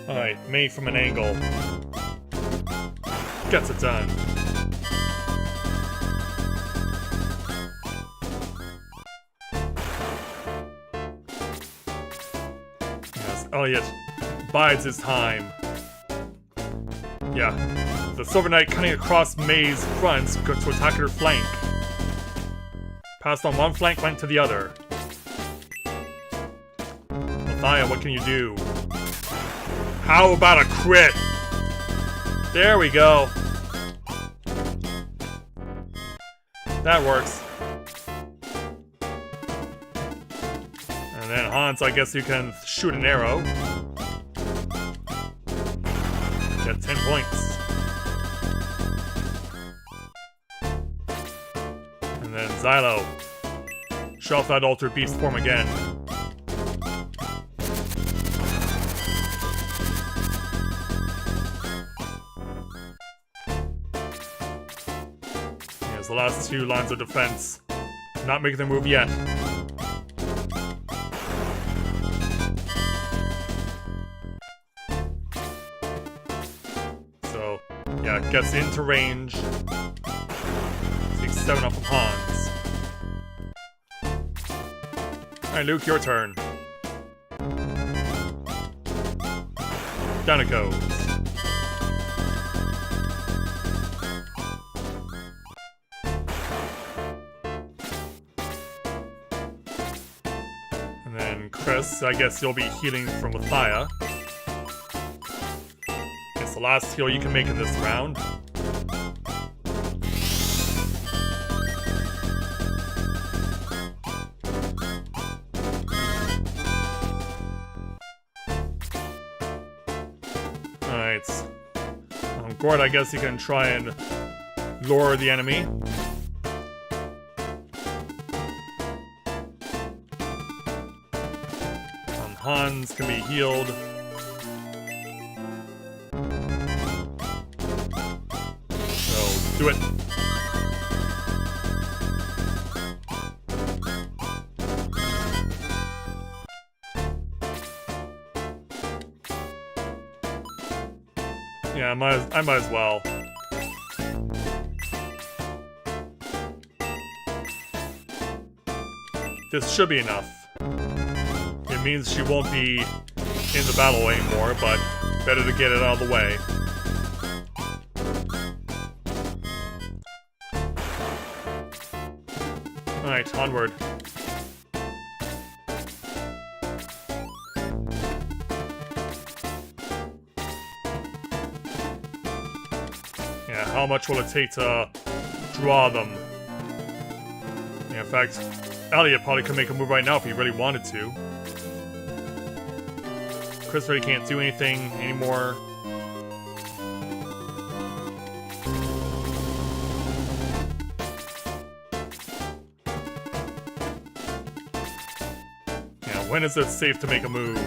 Alright, May from an angle. Gets it done. Yes, Elliot bides his time. Yeah. The Silver Knight cutting across May's front to attack her flank. Passed on one flank, went to the other. Mathia, what can you do? How about a crit? There we go. That works. And then Hans, I guess you can shoot an arrow. Get 10 points. And then Zylo. Show off that Ultra Beast form again. Here's the last 2 lines of defense. Not making their move yet. So, yeah, gets into range. 7 off of Hans. Alright, Luke, your turn. Down it goes. And then Chris, I guess you'll be healing from Mathia. It's the last heal you can make in this round. Gord, I guess you can try and lure the enemy. Hans can be healed. So, do it. Yeah, I might as well. This should be enough. It means she won't be in the battle anymore, but Better to get it out of the way. Alright, onward. Yeah, how much will it take to draw them? Yeah, in fact, Elliot probably could make a move right now if he really wanted to. Chris really can't do anything anymore. Yeah, when is it safe to make a move?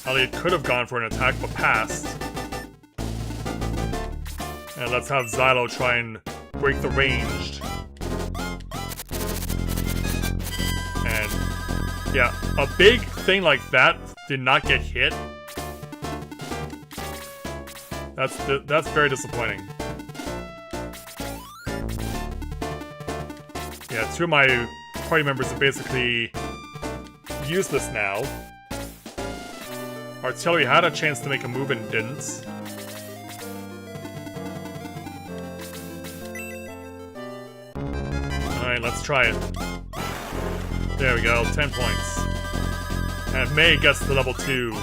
Elliot could have gone for an attack, but passed. And let's have Xylo try and break the ranged. And yeah, a big thing like that did not get hit. That's very disappointing. Yeah, two of my party members are basically useless now. Artillery had a chance to make a move and didn't. Alright, let's try it. There we go, 10 points. And May gets to level 2.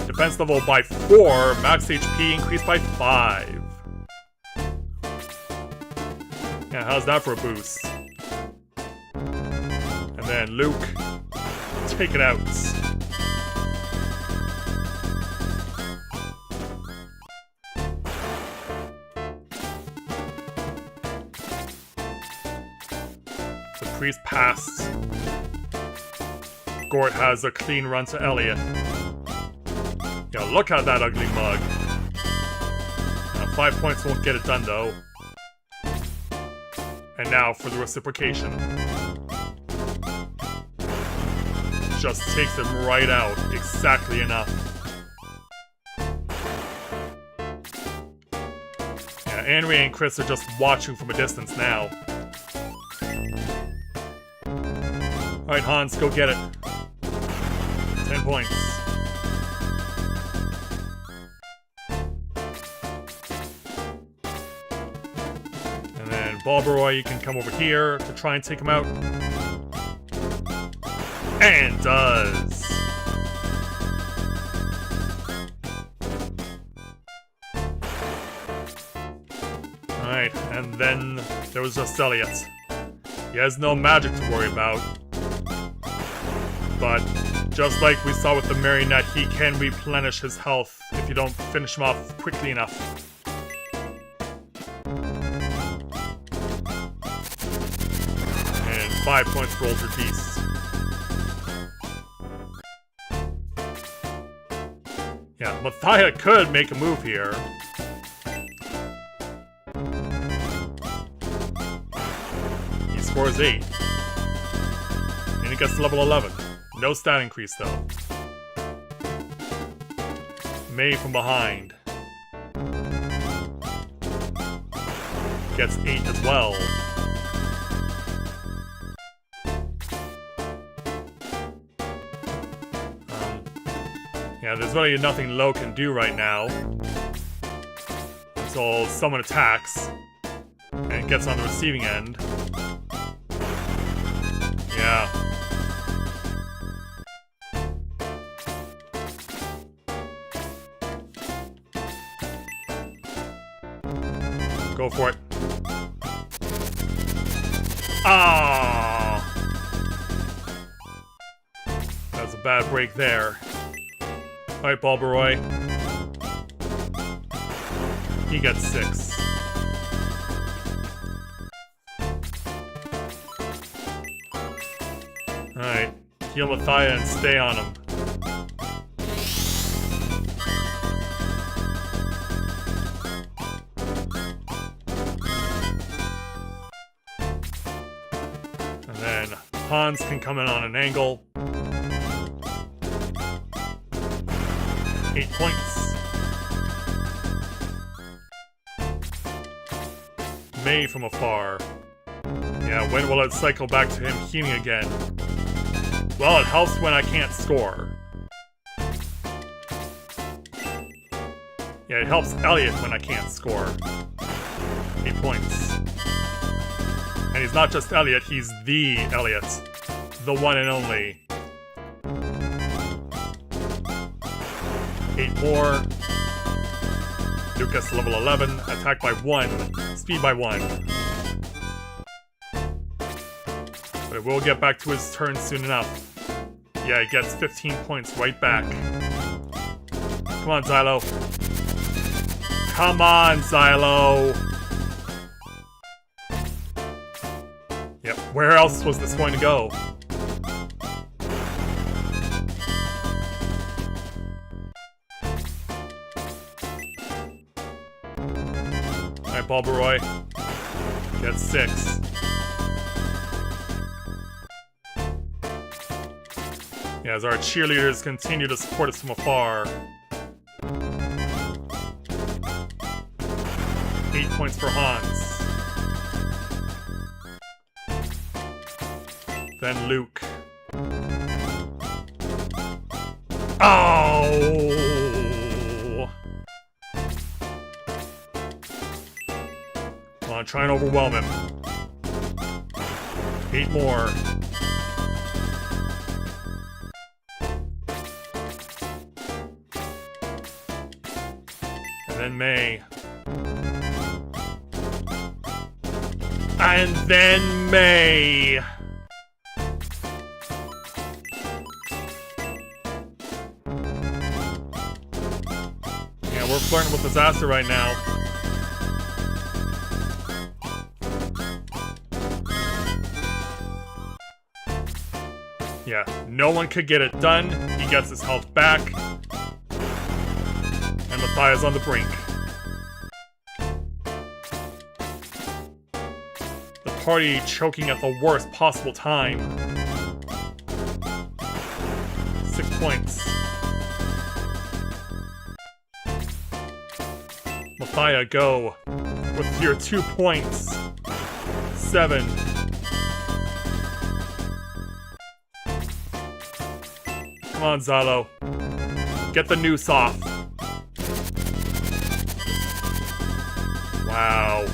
Defense level by 4, max HP increased by 5. Yeah, how's that for a boost? And then Luke, take it out. The priest passed. Gort has a clean run to Elliot. Yeah, look at that ugly mug. 5 points won't get it done, though. And now for the reciprocation. Just takes him right out. Exactly enough. Yeah, Henry and Chris are just watching from a distance now. Alright, Hans, go get it. 10 points. And then Balbaroy, you can come over here to try and take him out. And does. Alright, and then there was just Elliot. He has no magic to worry about. But just like we saw with the marionette, he can replenish his health if you don't finish him off quickly enough. And 5 points for Ultra Beast. Yeah, Mathia could make a move here. He scores 8. And he gets to level 11. No stat increase, though. May from behind. Gets 8 as well. Yeah, there's really nothing Lo can do right now. Until someone attacks. And gets on the receiving end. Yeah. Go for it. Ah! That's a bad break there. Alright, Balbaroy. He gets 6. Alright, heal Mathia and stay on him. And then Hans can come in on an angle. 8 points. May from afar. Yeah, when will it cycle back to him healing again? Well, it helps when I can't score. Yeah, it helps Elliot when I can't score. 8 points. And he's not just Elliot, he's the Elliot. The one and only. 8 more. Lucas level 11, attack by 1, speed by 1. But it will get back to his turn soon enough. Yeah, he gets 15 points right back. Come on, Xylo. Come on, Xylo! Yep, where else was this going to go? Alright, Bulbaroy. Gets 6. Yeah, as our cheerleaders continue to support us from afar. 8 points for Hans. Then Luke. Oh! Come on, try and overwhelm him. 8 more. And then May. And then May! Yeah, we're flirting with disaster right now. Yeah, no one could get it done. He gets his health back. And Matthias on the brink. Party choking at the worst possible time. 6 points. Mathia, go. With your 2 points. 7. Come on, Xylo. Get the noose off. Wow.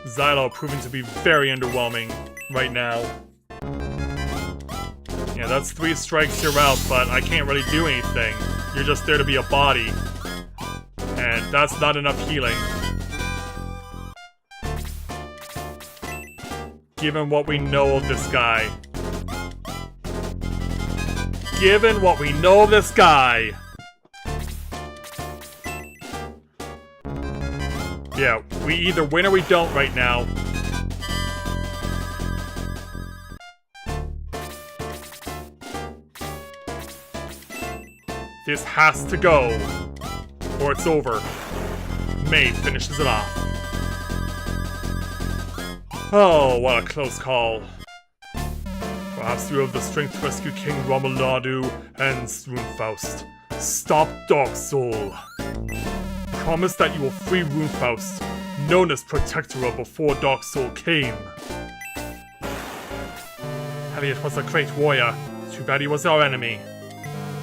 Xylo proving to be very underwhelming right now. Yeah, that's 3 strikes, you're out, but I can't really do anything. You're just there to be a body. And that's not enough healing. Given what we know of this guy. Given what we know of this guy! Yeah, we either win or we don't right now. This has to go, or it's over. May finishes it off. Oh, what a close call. Perhaps you have the strength to rescue King Romuladou and Runefaust. Stop Dark Soul. Promise that you will free Runefaust, known as Protector of before Dark Soul came. Elliot was a great warrior. Too bad he was our enemy.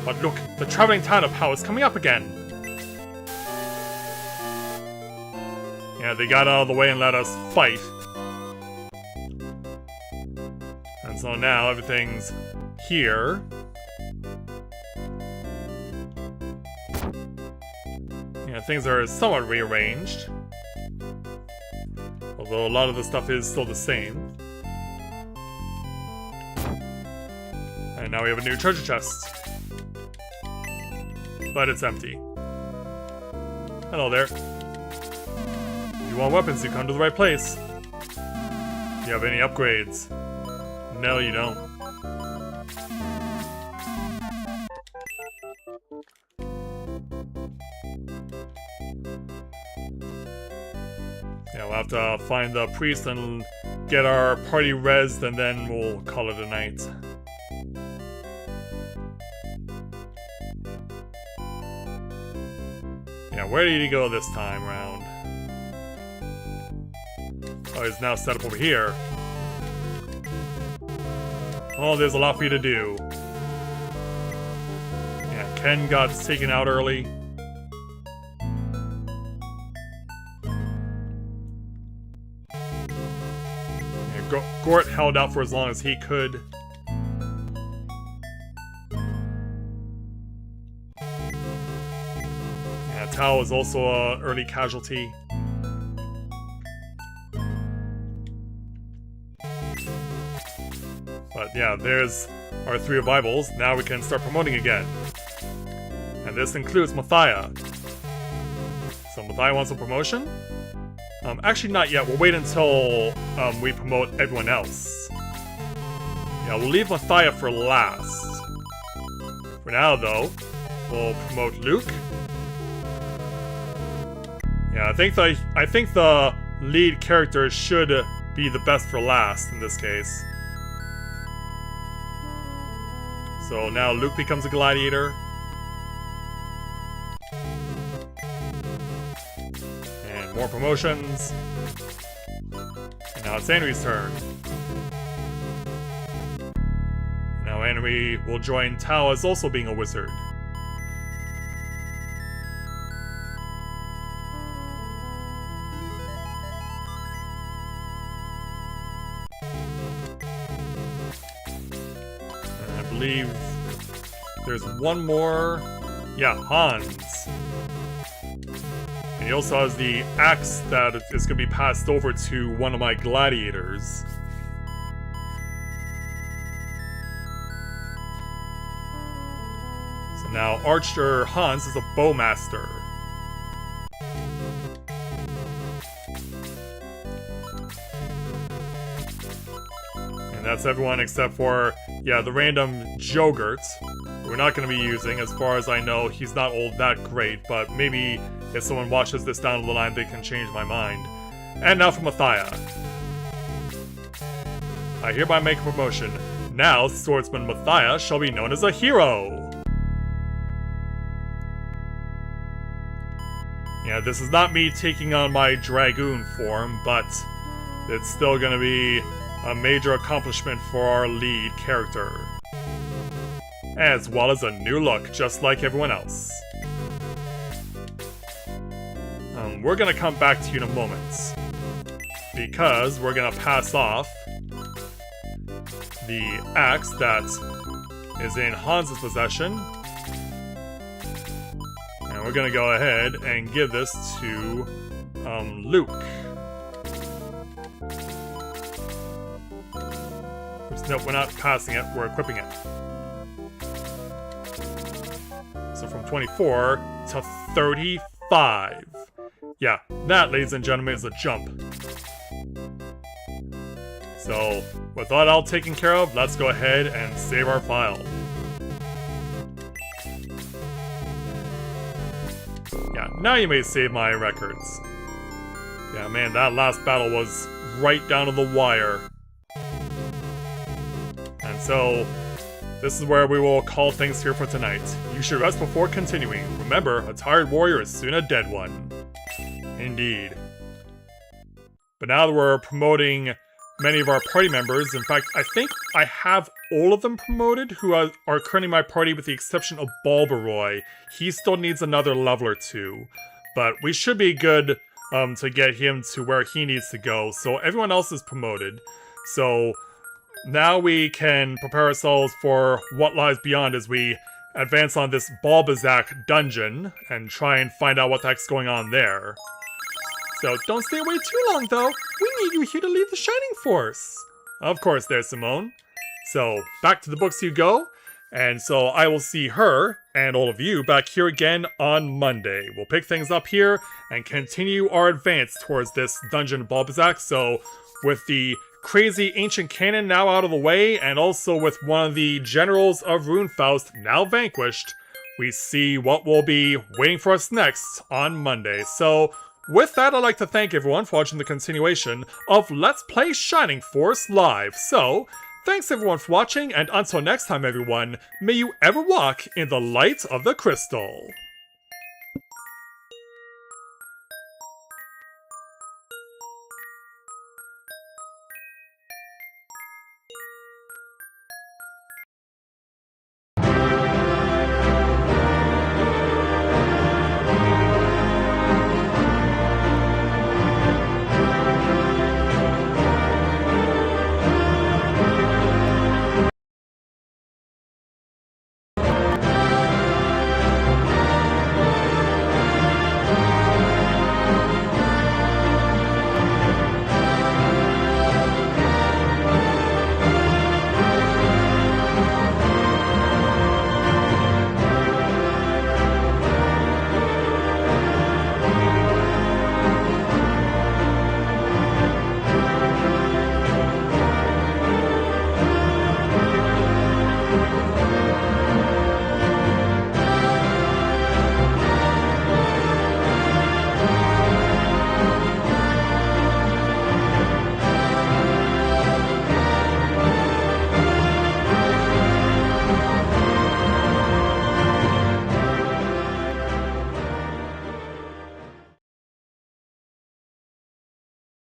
But look, the traveling tide of power is coming up again. Yeah, they got out of the way and let us fight. And so now everything's here. Yeah, things are somewhat rearranged. Although a lot of the stuff is still the same. And now we have a new treasure chest. But it's empty. Hello there. If you want weapons, you come to the right place. Do you have any upgrades? No, you don't. Yeah, we'll have to find the priest and get our party rezzed, and then we'll call it a night. Yeah, where did he go this time round? Oh, he's now set up over here. Oh, there's a lot for you to do. Yeah, Ken got taken out early. Gort held out for as long as he could. Yeah, Tao is also an early casualty. But yeah, there's our 3 revivals. Now we can start promoting again. And this includes Mathia. So Mathia wants a promotion? Actually not yet. We'll wait until we promote everyone else. Yeah, we'll leave Mathia for last. For now, though, we'll promote Luke. Yeah, I think the lead character should be the best for last in this case. So now Luke becomes a gladiator. And more promotions. And now it's Henry's turn. Now Henry will join Tao as also being a wizard. And I believe there's one more. Yeah, Hans. And he also has the axe that is going to be passed over to one of my gladiators. So now Archer Hans is a bowmaster. And that's everyone except for, yeah, the random Jogurt. We're not going to be using. As far as I know, he's not all that great, but maybe if someone watches this down the line, they can change my mind. And now for Mathia. I hereby make a promotion. Now, Swordsman Mathia shall be known as a hero! Yeah, this is not me taking on my Dragoon form, but it's still going to be a major accomplishment for our lead character. As well as a new look, just like everyone else. We're gonna come back to you in a moment. Because we're gonna pass off the axe that is in Hans' possession. And we're gonna go ahead and give this to Luke. Oops, nope, we're not passing it, we're equipping it. So from 24 to 35. Yeah, that, ladies and gentlemen, is a jump. So, with that all taken care of, let's go ahead and save our file. Yeah, now you may save my records. Yeah, man, that last battle was right down to the wire. And so, this is where we will call things here for tonight. You should rest before continuing. Remember, a tired warrior is soon a dead one. Indeed. But now that we're promoting many of our party members, in fact, I think I have all of them promoted who are currently in my party with the exception of Balbaroy. He still needs another level or 2. But we should be good to get him to where he needs to go. So everyone else is promoted. So now we can prepare ourselves for what lies beyond as we advance on this Balbazak dungeon and try and find out what the heck's going on there. So don't stay away too long, though. We need you here to lead the Shining Force. Of course, there's Simone. So back to the books you go. And so I will see her and all of you back here again on Monday. We'll pick things up here and continue our advance towards this dungeon Balbazak. So with the crazy ancient canon now out of the way, and also with one of the generals of Runefaust now vanquished, we see what will be waiting for us next on Monday. So with that, I'd like to thank everyone for watching the continuation of Let's Play Shining Force Live. So, thanks everyone for watching, and until next time everyone, may you ever walk in the light of the crystal.